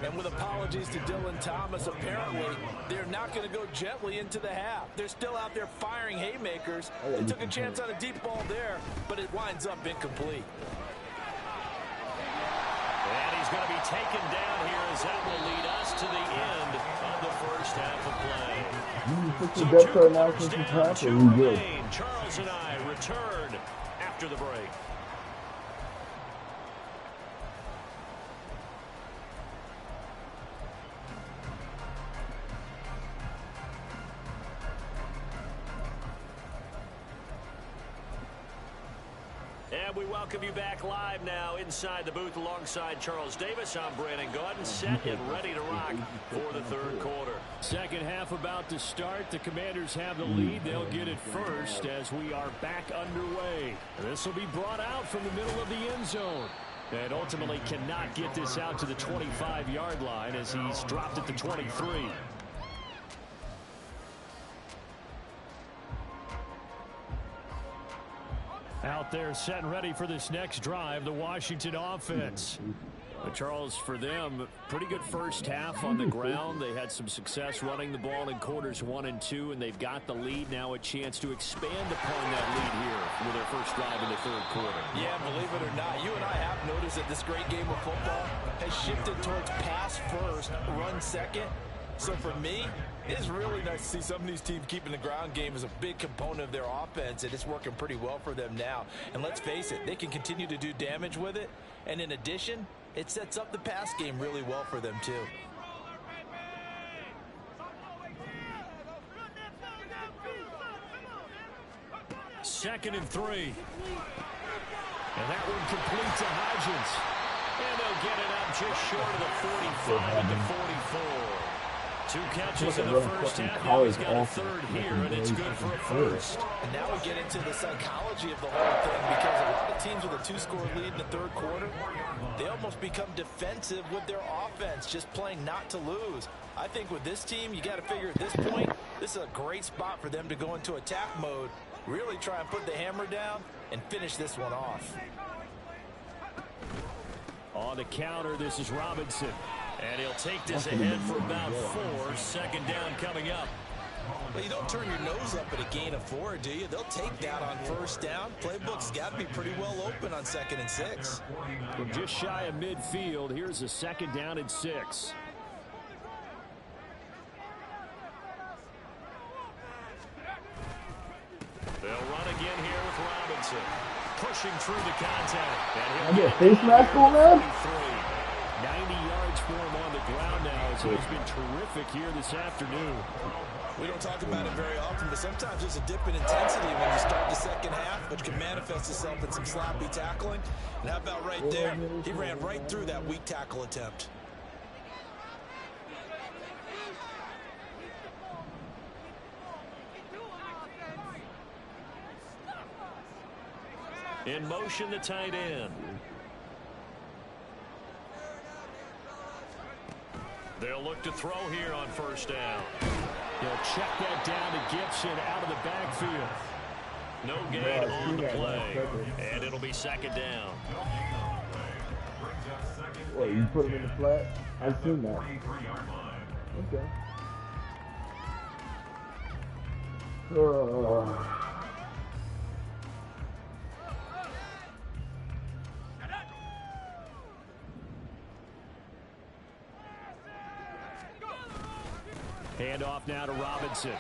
Speaker 4: And with apologies to Dylan Thomas, apparently they're not going to go gently into the half. They're still out there firing haymakers. They took a chance on a deep ball there, but it winds up incomplete.
Speaker 2: And he's going to be taken down here as that will lead us to the end of the first half of play.
Speaker 1: So 2 quarters down, 2
Speaker 2: remain. Charles and I return after the break. And we welcome you back live now inside the booth alongside Charles Davis. I'm Brandon Gordon, set and ready to rock for the 3rd quarter. Second half about to start. The Commanders have the lead. They'll get it first as we are back underway. This will be brought out from the middle of the end zone. And ultimately cannot get this out to the 25-yard line as he's dropped at the 23. Out there set and ready for this next drive, the Washington offense. But Charles, for them, pretty good first half on the ground. They had some success running the ball in quarters 1 and 2, and they've got the lead. Now a chance to expand upon that lead here with their first drive in the 3rd quarter.
Speaker 4: Yeah, believe it or not, you and I have noticed that this great game of football has shifted towards pass first, run second. So for me, it's really nice to see some of these teams keeping the ground game as a big component of their offense, and it's working pretty well for them now. And let's face it, they can continue to do damage with it. And in addition, it sets up the pass game really well for them too.
Speaker 2: 2nd and 3. And that one complete to Hodgins. And they'll get it up just short of the 45 at the 44. 2 catches in the first half. Now he's got a 3rd here, and it's good for a 1st.
Speaker 4: And now we get into the psychology of the whole thing, because a lot of teams with a 2-score lead in the 3rd quarter, they almost become defensive with their offense, just playing not to lose. I think with this team, you got to figure at this point, this is a great spot for them to go into attack mode, really try and put the hammer down and finish this one off.
Speaker 2: On the counter, this is Robinson. And he'll take this ahead for about 4. 2nd down coming up.
Speaker 4: Well, you don't turn your nose up at a gain of 4, do you? They'll take that on 1st down. Playbook's got to be pretty well open on 2nd and 6.
Speaker 2: From just shy of midfield, here's a 2nd down and 6. They'll run again here with Robinson. pushing through the contact.
Speaker 1: I get a face mask on there?
Speaker 2: 90 yards for him on the ground now, so he's been terrific here this afternoon.
Speaker 4: We don't talk about it very often, but sometimes there's a dip in intensity when you start the second half, which can manifest itself in some sloppy tackling. And how about right there? He ran right through that weak tackle attempt.
Speaker 2: In motion, the tight end. They'll look to throw here on first down. He'll check that down to Gibson out of the backfield. No gain on the play. And it'll be second down.
Speaker 1: What, you put him in the flat? I've seen that. Okay.
Speaker 2: Hand off now to Robinson.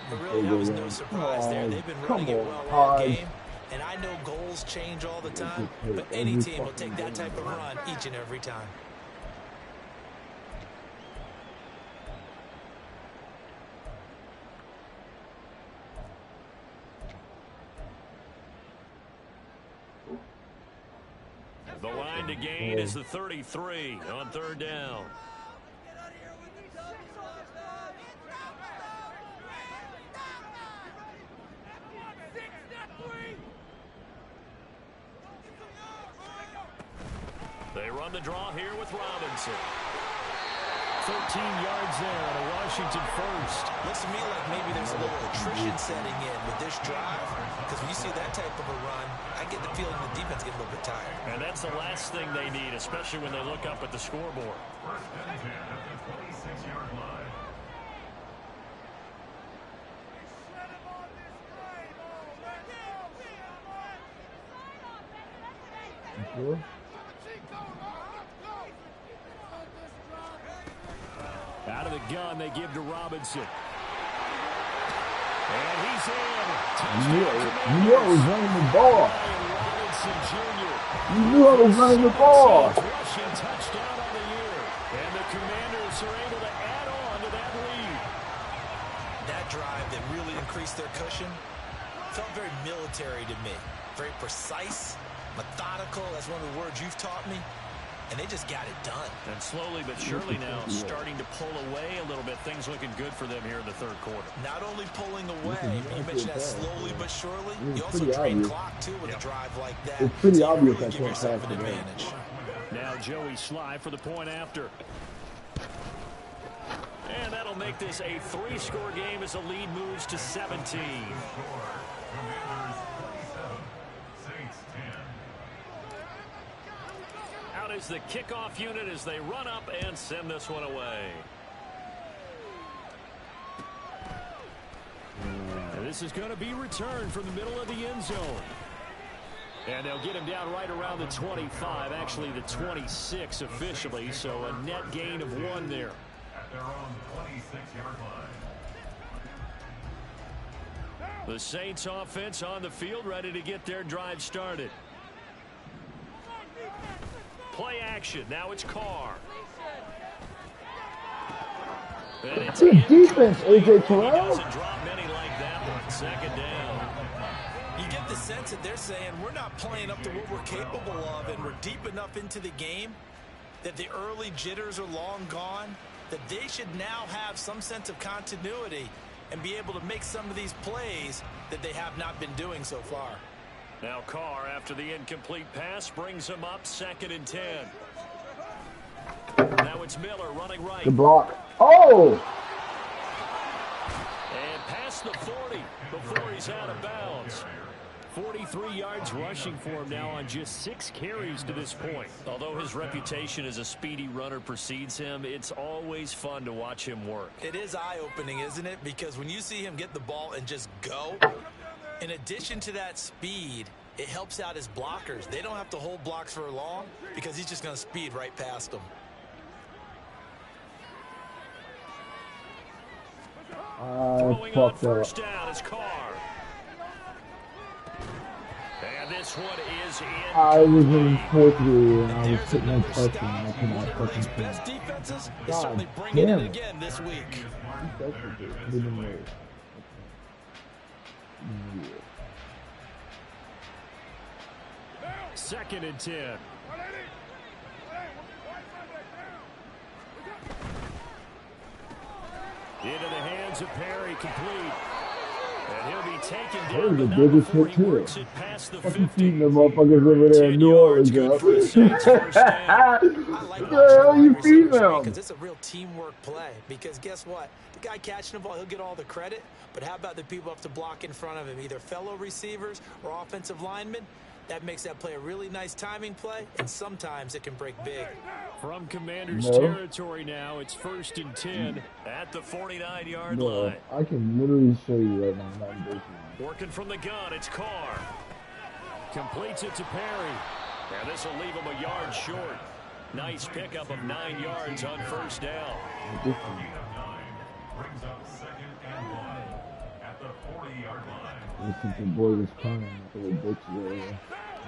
Speaker 4: But really, that was no surprise there. They've been running it well all game. And I know goals change all the time, but any team will take that type of run each and every time.
Speaker 2: The line to gain is the 33 on third down. They run the draw here with Robinson. 13 yards there on a Washington first.
Speaker 4: Looks to me like maybe there's a little attrition setting in with this drive, because when you see that type of a run, I get the feeling the defense gets a little bit tired.
Speaker 2: And that's the last thing they need, especially when they look up at the scoreboard.
Speaker 5: First and 10 at the 26-yard line.
Speaker 1: Sure.
Speaker 2: Out of the gun, they give to Robinson. And he's in.
Speaker 1: You knew I was running the ball.
Speaker 2: Robinson Jr.
Speaker 1: You knew I was running the ball.
Speaker 2: Rushing touchdown on the year. And the Commanders are able to add on to that lead.
Speaker 4: That drive that really increased their cushion felt very military to me. Very precise, methodical. That's one of the words you've taught me. And they just got it done.
Speaker 2: And slowly but surely now starting to pull away a little bit. Things looking good for them here in the third quarter.
Speaker 4: Not only pulling away, you mentioned that slowly but surely. You also drain clock, too, with a drive like that.
Speaker 1: It's pretty obvious
Speaker 4: really
Speaker 1: I
Speaker 4: give
Speaker 1: can't
Speaker 4: yourself
Speaker 1: pass
Speaker 4: an
Speaker 1: the game.
Speaker 4: advantage.
Speaker 2: Now Joey Sly for the point after. And that'll make this a 3-score game as the lead moves to 17. Out is the kickoff unit as they run up and send this one away. And this is going to be returned from the middle of the end zone. And they'll get him down right around the 25, actually the 26 officially, so a net gain of 1 there.
Speaker 5: At their own 26-yard line.
Speaker 2: The Saints offense on the field, ready to get their drive started. Play action. Now it's Carr. And it's
Speaker 1: Good defense, A.J. Terrell.
Speaker 2: He doesn't drop many like that one. Second down.
Speaker 4: You get the sense that they're saying we're not playing up to what we're capable of, and we're deep enough into the game that the early jitters are long gone, that they should now have some sense of continuity and be able to make some of these plays that they have not been doing so far.
Speaker 2: Now Carr, after the incomplete pass, brings him up 2nd and 10. Now it's Miller running right.
Speaker 1: The block. Oh!
Speaker 2: And past the 40 before he's out of bounds. 43 yards rushing for him now on just 6 carries to this point. Although his reputation as a speedy runner precedes him, it's always fun to watch him work.
Speaker 4: It is eye-opening, isn't it? Because when you see him get the ball and just go, in addition to that speed, it helps out his blockers. They don't have to hold blocks for long because he's just going to speed right past them. Throwing on
Speaker 1: Fucked up.
Speaker 2: first down is Carr. And This one is
Speaker 1: I was in
Speaker 2: incomplete.
Speaker 1: fourth grade and I was
Speaker 4: There's
Speaker 1: sitting
Speaker 4: another
Speaker 1: there touching and I
Speaker 4: scout.
Speaker 1: could
Speaker 4: One
Speaker 1: not
Speaker 4: of the
Speaker 1: fucking
Speaker 4: league's
Speaker 1: swim.
Speaker 4: best defenses is
Speaker 1: God
Speaker 4: certainly bringing
Speaker 1: damn
Speaker 4: it
Speaker 1: it.
Speaker 4: again this week.
Speaker 1: Could have been worse.
Speaker 2: Second and 10. Into the hands of Perry, complete. And he'll be taken
Speaker 1: That
Speaker 2: down,
Speaker 1: was
Speaker 2: but
Speaker 1: the
Speaker 2: not
Speaker 1: biggest
Speaker 2: before
Speaker 1: hit
Speaker 2: he
Speaker 1: too.
Speaker 2: works it past the
Speaker 1: Fucking
Speaker 2: 50.
Speaker 1: feeding them motherfuckers over there in
Speaker 2: 10
Speaker 1: New
Speaker 2: yards,
Speaker 1: Orleans,
Speaker 2: good
Speaker 1: yo.
Speaker 2: for a Saints first down.
Speaker 4: I like
Speaker 1: What the
Speaker 4: watching
Speaker 1: hell
Speaker 4: the
Speaker 1: you
Speaker 4: wide
Speaker 1: feeding
Speaker 4: receivers, right?
Speaker 1: them?
Speaker 4: Because it's a real teamwork play. Because guess what? The guy catching the ball, he'll get all the credit. But how about the people up to block in front of him, either fellow receivers or offensive linemen? That makes that play a really nice timing play, and sometimes it can break big.
Speaker 2: From Commander's
Speaker 1: No.
Speaker 2: territory now, it's 1st and 10 at the 49-yard
Speaker 1: Bro,
Speaker 2: line.
Speaker 1: I can literally show you right now. Not embarrassing.
Speaker 2: Working from the gun, it's Carr. Completes it to Perry. And this will leave him a yard short. Nice pickup of 9 yards on first down.
Speaker 5: Gain of 9 brings up 2nd and 1 at the 40-yard line.
Speaker 1: Listen to boy was crying for the bitch there.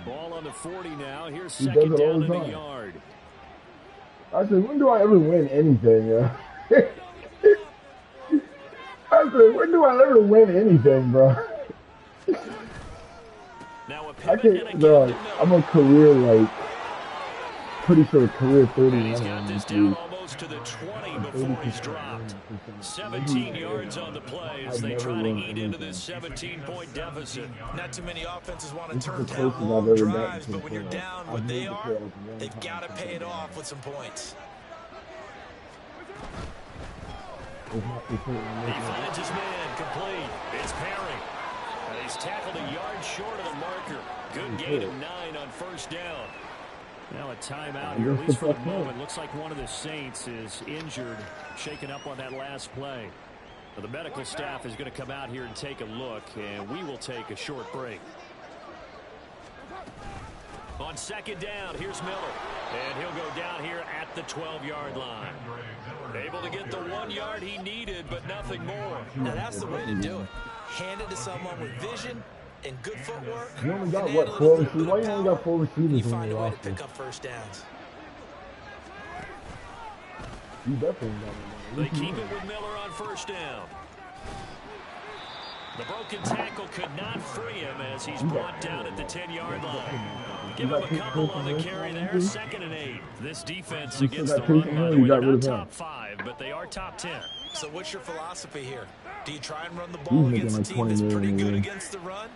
Speaker 2: Ball on the 40 now. Here's
Speaker 1: He does
Speaker 2: second
Speaker 1: it all
Speaker 2: down
Speaker 1: the
Speaker 2: and a
Speaker 1: time.
Speaker 2: yard.
Speaker 1: I said, when do I ever win anything, yo? I said, when do I ever win anything, bro?
Speaker 2: Now a
Speaker 1: I
Speaker 2: pivot and
Speaker 1: can't,
Speaker 2: again
Speaker 1: bro.
Speaker 2: to
Speaker 1: I'm
Speaker 2: Miller.
Speaker 1: a career, like, pretty sure career 30
Speaker 2: And he's got
Speaker 1: and
Speaker 2: this down almost to the 20 before he's dropped. 17 yards on the play as they try to eat into this 17-point deficit.
Speaker 4: Not too many offenses want to
Speaker 1: This is
Speaker 4: turn
Speaker 1: the
Speaker 4: down
Speaker 1: closest I've
Speaker 4: long
Speaker 1: ever gotten
Speaker 4: drives,
Speaker 1: to
Speaker 4: but
Speaker 1: the
Speaker 4: when you're
Speaker 1: playoffs.
Speaker 4: down
Speaker 1: I've
Speaker 4: what
Speaker 1: made
Speaker 4: they
Speaker 1: the
Speaker 4: are,
Speaker 1: playoffs one
Speaker 4: they've
Speaker 1: time
Speaker 4: got to
Speaker 1: since
Speaker 4: pay
Speaker 1: I've
Speaker 4: it
Speaker 1: been
Speaker 4: off
Speaker 1: there.
Speaker 4: with some points.
Speaker 2: He finds his man, complete. It's Perry. And he's tackled a yard short of the marker. Good gain of 9 on first down. Now a timeout here, at least for the moment. Looks like one of the Saints is injured, shaken up on that last play. Well, the medical staff is going to come out here and take a look, and we will take a short break. On second down, here's Miller. And he'll go down here at the 12-yard line. Able to get the 1 yard he needed, but nothing more.
Speaker 4: Now that's the way to do it. Hand it to someone with vision and good footwork.
Speaker 1: You only got,
Speaker 4: and
Speaker 1: what,
Speaker 4: handle it
Speaker 1: 4
Speaker 4: with a
Speaker 1: receivers?
Speaker 4: little
Speaker 1: Why you only got 4
Speaker 4: power,
Speaker 1: receivers
Speaker 4: you
Speaker 1: on
Speaker 4: find
Speaker 1: your
Speaker 4: a way to
Speaker 1: roster?
Speaker 4: pick up first downs.
Speaker 1: You definitely got it.
Speaker 2: They keep it with Miller on first down. The broken tackle could not free him as he's brought down at the 10-yard line. Give him a couple on the carry there, 2nd and 8. This defense against the run, by the way, they're not top 5, but they are top 10.
Speaker 4: So what's your philosophy here? Do you try and run the ball
Speaker 1: He's
Speaker 4: against a
Speaker 1: making
Speaker 4: team
Speaker 1: like
Speaker 4: that's
Speaker 1: 20
Speaker 4: pretty
Speaker 1: million
Speaker 4: good
Speaker 1: a year.
Speaker 4: against the run?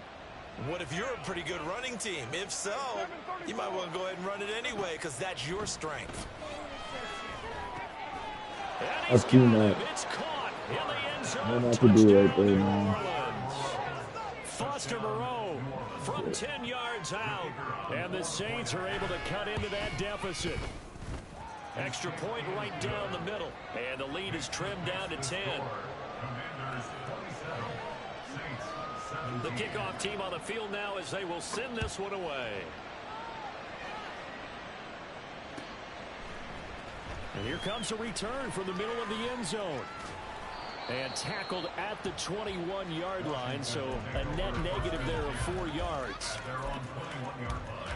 Speaker 4: What if you're a pretty good running team? If so, you might want to go ahead and run it anyway because that's your strength.
Speaker 1: I've seen that.
Speaker 2: It's caught in the end zone.
Speaker 1: Don't have to do right there,
Speaker 2: Touchdown, New
Speaker 1: man.
Speaker 2: Orleans. Foster Moreau from 10 yards out. And the Saints are able to cut into that deficit. Extra point right down the middle. And the lead is trimmed down to 10.
Speaker 5: Commanders 27, Saints 17.
Speaker 2: The kickoff team on the field now as they will send this one away. And here comes a return from the middle of the end zone. And tackled at the 21-yard line, so a net negative there of 4 yards.
Speaker 5: They're on 21-yard line.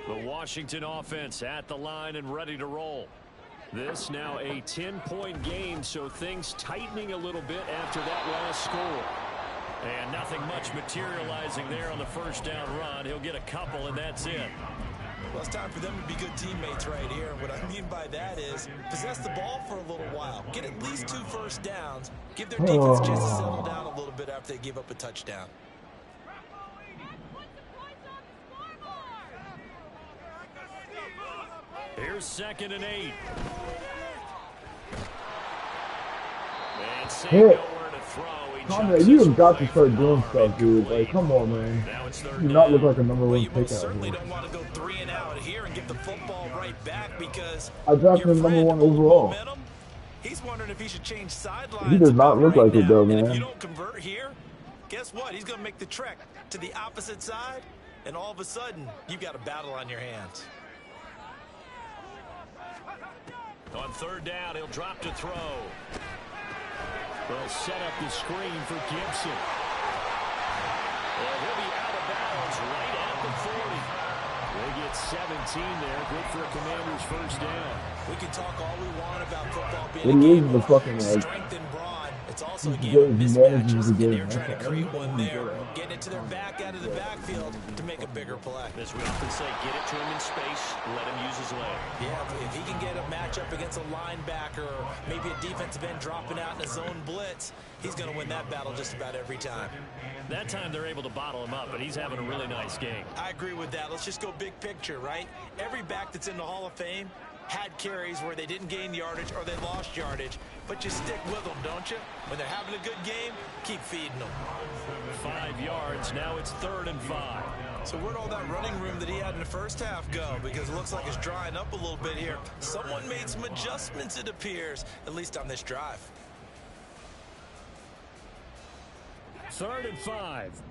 Speaker 2: The Washington offense at the line and ready to roll. This now a 10-point game, so things tightening a little bit after that last score. And nothing much materializing there on the first down run. He'll get a couple, and that's it.
Speaker 4: Well, it's time for them to be good teammates right here. What I mean by that is possess the ball for a little while. Get at least 2 first downs. Give their defense a chance to settle down a little bit after they give up a touchdown.
Speaker 2: Here's 2nd and 8. And seeing nowhere to throw. He
Speaker 1: Conrad,
Speaker 2: jumps
Speaker 1: you
Speaker 2: this
Speaker 1: have got
Speaker 2: one
Speaker 1: to
Speaker 2: away
Speaker 1: start
Speaker 2: from
Speaker 1: doing
Speaker 2: Barr,
Speaker 1: stuff, dude. Like,
Speaker 2: incomplete.
Speaker 1: come on, man.
Speaker 2: Now it's
Speaker 1: You
Speaker 2: 3rd
Speaker 1: do not look
Speaker 2: down.
Speaker 1: like a number
Speaker 4: Well,
Speaker 1: 1
Speaker 4: you
Speaker 1: pick
Speaker 4: most
Speaker 1: out
Speaker 4: certainly
Speaker 1: here.
Speaker 4: don't want to go 3 and out here and get the football right back because
Speaker 1: I drafted
Speaker 4: your
Speaker 1: him number
Speaker 4: friend,
Speaker 1: 1
Speaker 4: Old
Speaker 1: overall.
Speaker 4: Momentum, he's wondering if he should change sidelines.
Speaker 1: He does not
Speaker 4: about
Speaker 1: look
Speaker 4: right
Speaker 1: like it,
Speaker 4: now.
Speaker 1: though,
Speaker 4: And if
Speaker 1: man.
Speaker 4: you don't convert here, guess what? He's going to make the trek to the opposite side and all of a sudden, you've got a battle on your hands.
Speaker 2: On third down, he'll drop to throw. They'll set up the screen for Gibson. And he'll be out of bounds right at the 40. They get 17 there. Good for a Commander's first down.
Speaker 4: We can talk all we want about football being a game of strength and brawn. It's also a game of mismatches, and they're trying to create one there, getting it to their back out of the backfield to make a bigger play.
Speaker 2: As we often say, get it to him in space, let him use his leg.
Speaker 4: Yeah, if he can get a matchup against a linebacker or maybe a defensive end dropping out in a zone blitz, he's going to win that battle just about every time.
Speaker 2: That time they're able to bottle him up, but he's having a really nice game.
Speaker 4: I agree with that. Let's just go big picture, right? Every back that's in the Hall of Fame had carries where they didn't gain yardage or they lost yardage, but you stick with them, don't you? When they're having a good game, keep feeding them.
Speaker 2: 5 yards. Now it's 3rd and 5.
Speaker 4: So where'd all that running room that he had in the first half go? Because it looks like it's drying up a little bit here. Someone made some adjustments, it appears, at least on this drive.
Speaker 2: 3rd and 5.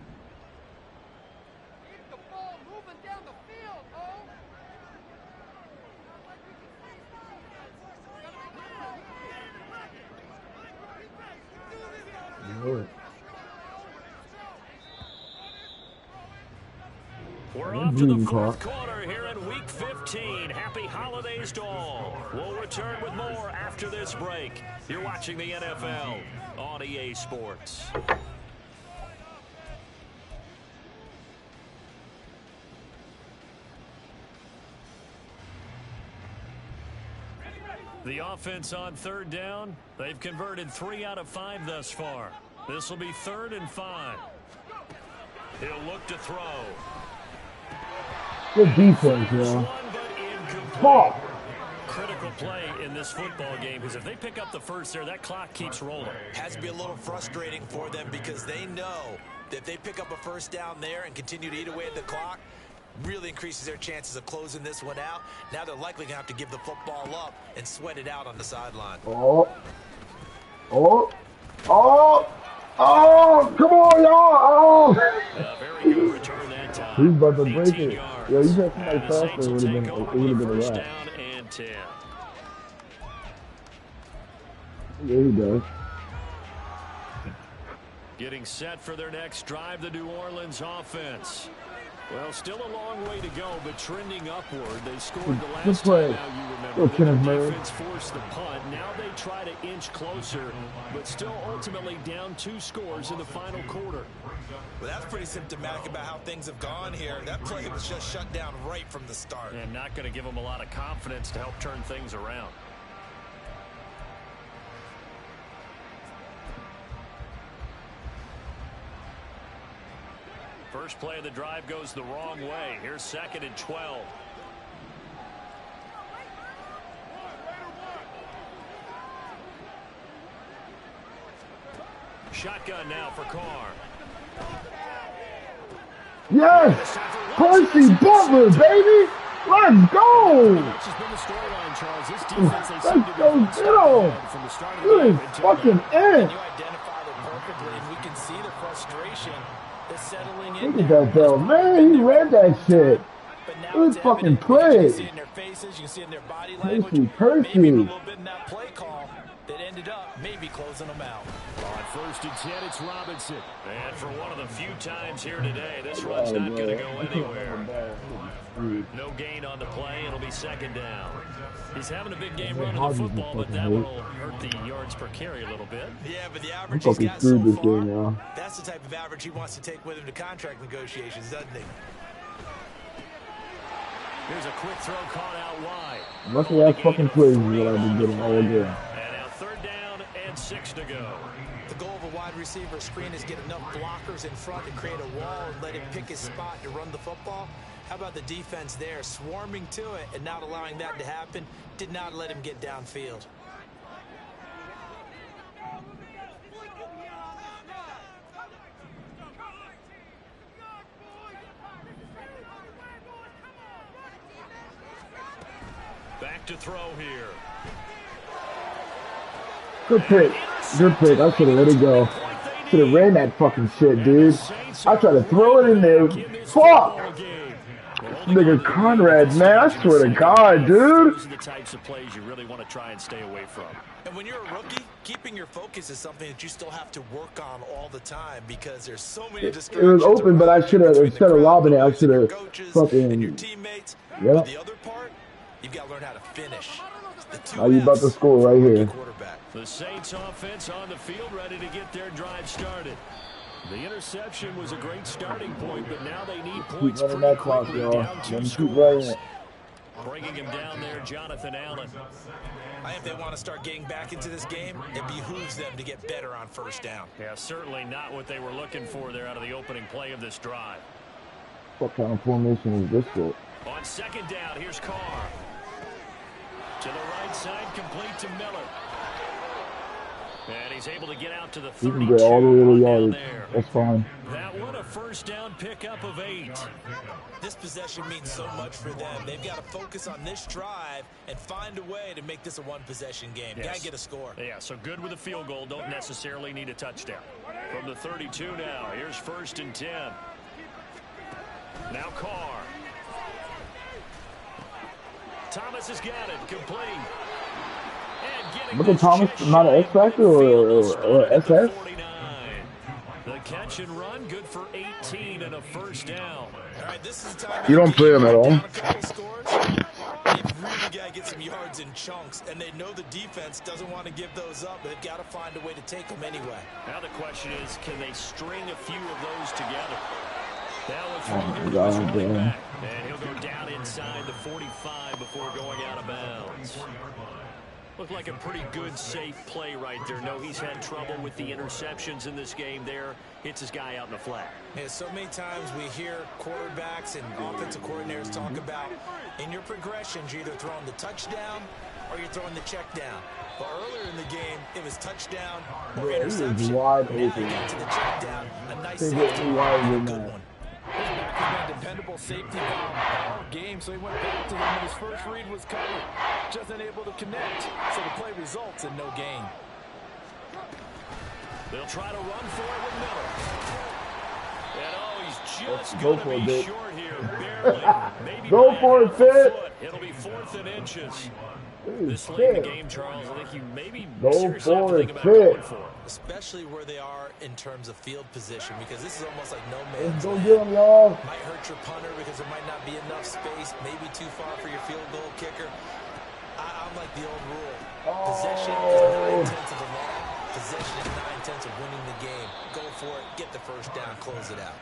Speaker 3: Keep the ball moving down the field, oh!
Speaker 2: We're off to the 4th quarter here in Week 15. Happy holidays to all. We'll return with more after this break. You're watching the NFL on EA Sports. The offense on 3rd down. They've converted 3 out of 5 thus far. This will be 3rd and 5. He'll look to throw.
Speaker 1: Good defense, yo.
Speaker 2: Fuck. Critical play in this football game because if they pick up the first there, that clock keeps rolling.
Speaker 4: Has to be a little frustrating for them because they know that if they pick up a first down there and continue to eat away at the clock, really increases their chances of closing this one out. Now they're likely going to have to give the football up and sweat it out on the sideline.
Speaker 1: Oh, come on, y'all. Oh.
Speaker 2: Very good return that time.
Speaker 1: He's about to break it.
Speaker 2: Yards.
Speaker 1: Yo, you got somebody faster, it would have been a wrap.
Speaker 2: Down and 10.
Speaker 1: Yeah, he does.
Speaker 2: Getting set for their next drive, the New Orleans offense. Well, still a long way to go, but trending upward. They scored the last time. Now you remember the defense forced the punt. Now they try to inch closer, but still ultimately down 2 scores in the final quarter.
Speaker 4: Well, that's pretty symptomatic about how things have gone here. That play was just shut down right from the start.
Speaker 2: And not going to give them a lot of confidence to help turn things around. First play of the drive goes the wrong way. Here's 2nd and 12. Shotgun now for Carr.
Speaker 1: Yes! Percy Butler, baby! Let's go! Let's go, get Good fucking end!
Speaker 4: You identified it perfectly, and we can see the frustration that's settling in.
Speaker 1: Look at that, though. Man, he read that shit. Good fucking play.
Speaker 4: You can see it in their faces, you can see it in their body language.
Speaker 1: Percy.
Speaker 4: Maybe a little bit in that play call that ended up maybe closing them out.
Speaker 2: On 1st and 10, it's Robinson. And for one of the few times here today, this run's not going to go anywhere. No gain on the play. It'll be 2nd down. He's having a big game running the football, but that will hurt the yards per carry a little bit.
Speaker 4: Yeah, but the average he's got so far, that's the type of average he wants to take with him to contract negotiations, doesn't he?
Speaker 2: Here's a quick throw caught out wide.
Speaker 1: Lucky ass fucking plays is what I've been getting all day.
Speaker 2: And now 3rd down and 6 to go.
Speaker 4: The goal of a wide receiver screen is get enough blockers in front to create a wall and let him pick his spot to run the football. How about the defense there, swarming to it and not allowing that to happen? Did not let him get downfield.
Speaker 2: Back to throw here.
Speaker 1: Good pick. Good pick. I should have let it go. should have ran that fucking shit, dude. I tried to throw it in there. Fuck! Nigga Conrad, man, I swear to God, dude.
Speaker 2: Those are the types of plays you really want to try and stay away from.
Speaker 4: And when you're a rookie, keeping your focus is something that you still have to work on all the time because there's so many distractions.
Speaker 1: It was open, but I should have, instead of lobbing it, I should have fucking.
Speaker 4: Your teammates.
Speaker 1: Yeah.
Speaker 4: But the other part, you've got to learn how to finish.
Speaker 1: Now you about to score right here.
Speaker 2: The Saints offense on the field, ready to get their drive started. The interception was a great starting point, but now they need points
Speaker 1: Keep running that clock, y'all. Keep running it.
Speaker 2: Bringing him down there, Jonathan Allen.
Speaker 4: I think they want to start getting back into this game. It behooves them to get better on first down.
Speaker 2: Yeah, certainly not what they were looking for there out of the opening play of this drive.
Speaker 1: What kind of formation is this shit?
Speaker 2: On second down, here's Carr. To the right side, complete to Miller. And he's able to get out to the 32.
Speaker 1: You can get all the way to yards. That's fine.
Speaker 2: That one a first down pickup of 8.
Speaker 4: This possession means so much for them. They've got to focus on this drive and find a way to make this a one-possession game.
Speaker 2: Yes.
Speaker 4: Got to get a score.
Speaker 2: Yeah, so good with a field goal. Don't necessarily need a touchdown. From the 32 now, here's 1st and 10. Now Carr. Thomas has got it. Complete.
Speaker 1: Look at Thomas, not an X Factor or SS?
Speaker 2: The catch and run, good for 18 and a first down.
Speaker 4: All right, this is the time
Speaker 1: You don't play him at all.
Speaker 4: They've really got to get some yards in chunks, and they know the defense doesn't want to give those up, but they've got to find a way to take them anyway.
Speaker 2: Now the question is, can they string a few of those together? That was
Speaker 1: running
Speaker 2: back, and he'll go down inside the 45 before going out of bounds. Looked like a pretty good, safe play right there. No, he's had trouble with the interceptions in this game there. Hits his guy out in the flat.
Speaker 4: Yeah, so many times we hear quarterbacks and offensive coordinators talk about in your progressions, you're either throwing the touchdown or you're throwing the check down. But earlier in the game, it was touchdown or interception.
Speaker 1: He was wide
Speaker 4: Now
Speaker 1: open.
Speaker 4: you get to the check down. A nice
Speaker 1: He
Speaker 4: safety,
Speaker 1: was wide
Speaker 4: a
Speaker 1: open.
Speaker 4: good one.
Speaker 6: His back has been dependable safety valve all game, so he went back to him when his first read was covered. Just unable to connect, so the play results in no gain.
Speaker 2: They'll try to run for it with Miller. And he's just
Speaker 1: Go
Speaker 2: going
Speaker 1: for
Speaker 2: to
Speaker 1: it,
Speaker 2: be
Speaker 1: Dick.
Speaker 2: short here, barely. Maybe
Speaker 1: Go
Speaker 2: by
Speaker 1: for it,
Speaker 2: half a
Speaker 1: Fit.
Speaker 2: foot. It'll be 4th and inches.
Speaker 1: Dude,
Speaker 2: This late in the
Speaker 1: shit.
Speaker 2: game, Charles, I think you maybe
Speaker 1: Go
Speaker 2: seriously have to
Speaker 1: for
Speaker 2: think
Speaker 1: it,
Speaker 2: about
Speaker 1: Fit.
Speaker 2: going for it.
Speaker 4: Especially where they are in terms of field position, because this is almost like no
Speaker 1: Let's
Speaker 4: man's
Speaker 1: go
Speaker 4: land.
Speaker 1: get him, y'all.
Speaker 4: Might hurt your punter because there might not be enough space, maybe too far for your field goal kicker. I'm like the old rule. Possession is 9/10 of the law. Possession is 9/10 of winning the game. Go for it, get the first down, close it out.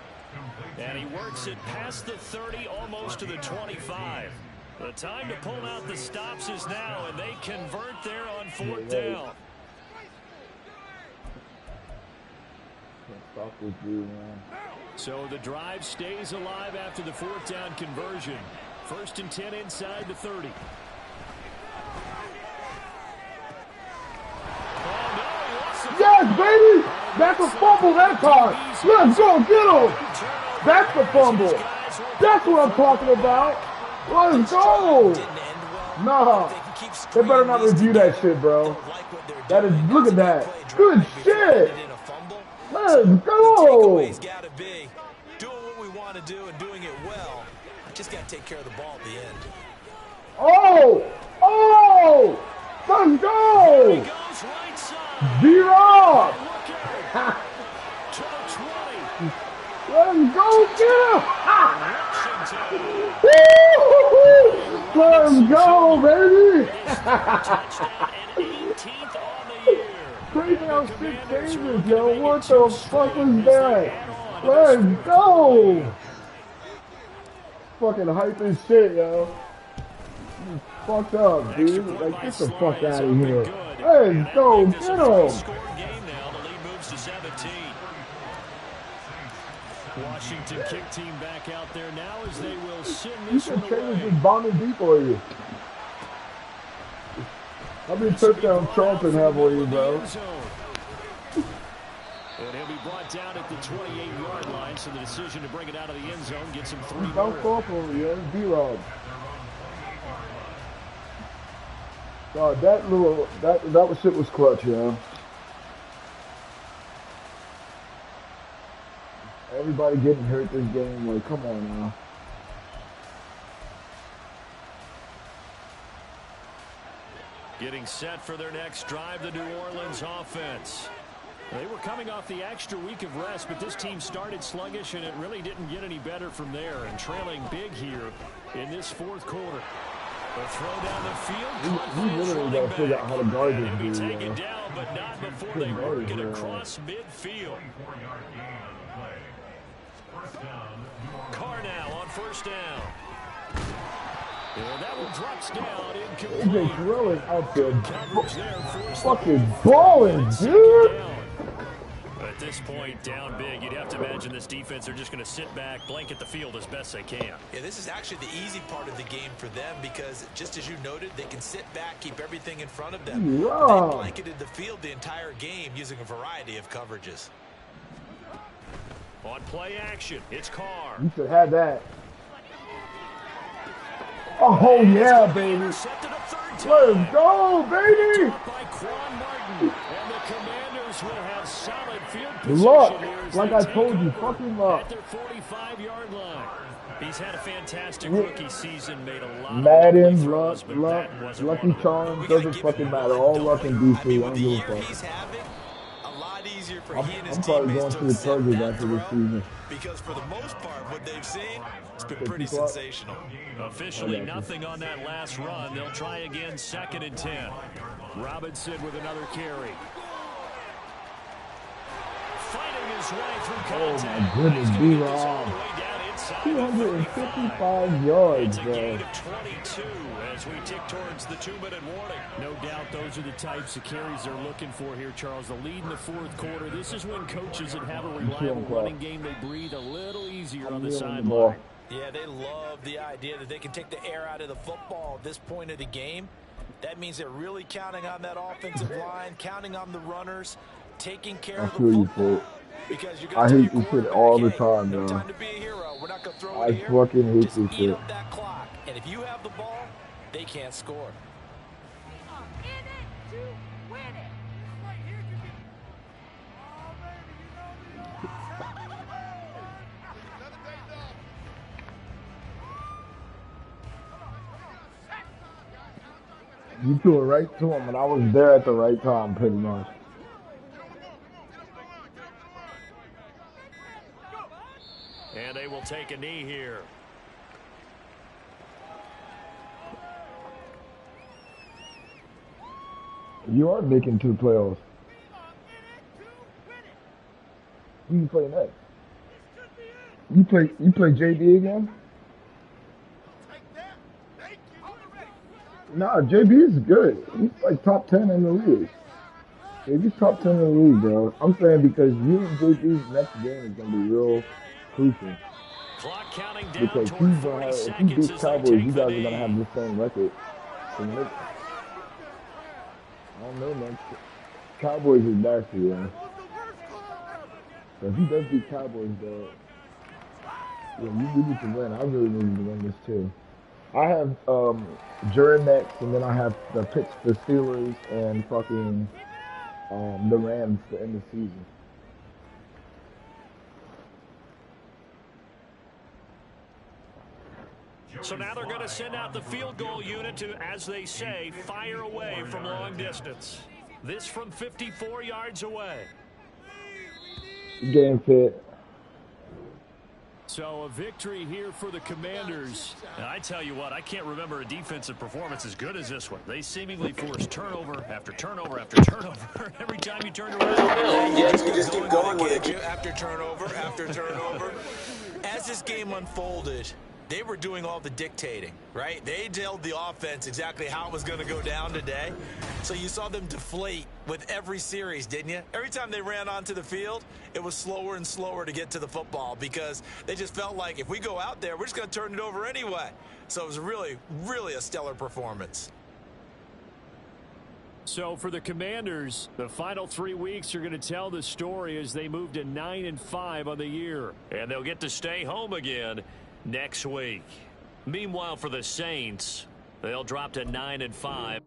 Speaker 2: And he works it past the 30, almost to the 25. The time to pull out the stops is now, and they convert there on 4th down.
Speaker 1: Stop this dude, man.
Speaker 2: So the drive stays alive after the 4th down conversion. 1st and 10 inside the 30.
Speaker 1: Yes, baby! That's a fumble that time. Let's go get him. That's the fumble. That's what I'm talking about. Let's go. Nah, they better not review that shit, bro. That is, look at that. Good shit. Let's go.
Speaker 4: Gotta be doing what we want to do and doing it well. Just got to take care of the ball at the end.
Speaker 1: Oh, let's go. D-Rob. Let's go get him. Let's go, baby. Crazy out 6 changes, yo. What the fuck was that? Let's go. Fucking hype as shit, yo. You fucked up, dude. Like, get the fuck out of here. Let's go, get him.
Speaker 2: Washington kick team back out there now as they will send
Speaker 1: You
Speaker 2: this
Speaker 1: can
Speaker 2: one
Speaker 1: train
Speaker 2: away.
Speaker 1: just bombing deep for you. How many touchdowns Charlton have on you, bro?
Speaker 2: And he'll be brought down at the 28-yard line, so the decision to bring it out of the end zone gets him 3 more.
Speaker 1: Don't fall for him, yo. D-Rob. God, that shit was clutch, yo. everybody getting hurt this game. Like, come on now.
Speaker 2: Getting set for their next drive, the New Orleans offense. They were coming off the extra week of rest, but this team started sluggish, and it really didn't get any better from there. And trailing big here in this fourth quarter. A throw down the field.
Speaker 1: We literally got to figure out how to guard this dude.
Speaker 2: Taken down, but not before they work it across midfield. Carr now on first down. And that one drops down incomplete.
Speaker 1: AJ Terrell is out there fucking balling, dude.
Speaker 2: At this point, down big, you'd have to imagine this defense are just going to sit back, blanket the field as best they can.
Speaker 4: Yeah, this is actually the easy part of the game for them because, just as you noted, they can sit back, keep everything in front of them.
Speaker 1: Yeah.
Speaker 4: They blanketed the field the entire game using a variety of coverages.
Speaker 2: On play action, it's Carr.
Speaker 1: You should have that. Oh, yeah, baby. Let's go, baby. Luck, like I told you, fucking luck.
Speaker 2: At their 45-yard line. He's had a fantastic rookie season, made a lot
Speaker 1: Madden,
Speaker 2: of
Speaker 1: luck, Lucky Charms, doesn't fucking matter. All luck and DC, I don't give a fuck. I'm probably going to the Chargers after this season.
Speaker 4: Because for the most part, what they've seen, it's been pretty sensational.
Speaker 2: Officially nothing on that last run. They'll try again, 2nd and 10. Robinson with another carry. Fighting his way through contact.
Speaker 1: Oh my goodness, B-Rob. 255 yards,
Speaker 2: bro. It's a gain of 22 as we tick towards the 2-minute warning. No doubt those are the types of carries they're looking for here, Charles. The lead in the fourth quarter. This is when coaches that have a reliable running game, they breathe a little easier on the sideline.
Speaker 4: Yeah, they love the idea that they can take the air out of the football at this point of the game. That means they're really counting on that offensive line, counting on the runners, taking care of the football. Because
Speaker 1: I hate this shit all the time,
Speaker 4: no
Speaker 1: bro.
Speaker 4: Time to be a hero. We're not gonna throw
Speaker 1: I
Speaker 4: it here.
Speaker 1: fucking hate
Speaker 4: Just
Speaker 1: this shit.
Speaker 4: Up that clock. And if you have the ball, they can't score.
Speaker 3: In it to win it. Right here could be. Oh, baby, you know me. Another day done.
Speaker 1: You threw it right to him, and I was there at the right time, pretty much.
Speaker 2: And they will take a knee here.
Speaker 1: You are making 2 playoffs. Who you play next? You play JB again? Nah, JB is good. He's like top 10 in the league. JB's top 10 in the league, bro. I'm saying because you and JB's next game is gonna be real crucial.
Speaker 2: Clock counting down
Speaker 1: because
Speaker 2: toward
Speaker 1: he's gonna have, if he beats Cowboys, you guys are gonna have the same record. I don't know, man. Cowboys is nasty, man. So if he does beat Cowboys, though, yeah, we need to win. I really need to win this too. I have Jura next, and then I have the Steelers and fucking the Rams to end the season.
Speaker 2: So now they're going to send out the field goal unit to, as they say, fire away from long distance. This from 54 yards away.
Speaker 1: Game fit.
Speaker 2: So a victory here for the Commanders. And I tell you what, I can't remember a defensive performance as good as this one. They seemingly forced turnover after turnover after turnover. Every time you turned around,
Speaker 4: you just keep going with it. After turnover after turnover. As this game unfolded, they were doing all the dictating, right? They told the offense exactly how it was going to go down today. So you saw them deflate with every series, didn't you? Every time they ran onto the field, it was slower and slower to get to the football because they just felt like if we go out there, we're just going to turn it over anyway. So it was really, really a stellar performance.
Speaker 2: So for the Commanders, the final 3 weeks are going to tell the story as they move to 9-5 on the year. And they'll get to stay home again next week. Meanwhile, for the Saints, they'll drop to 9-5.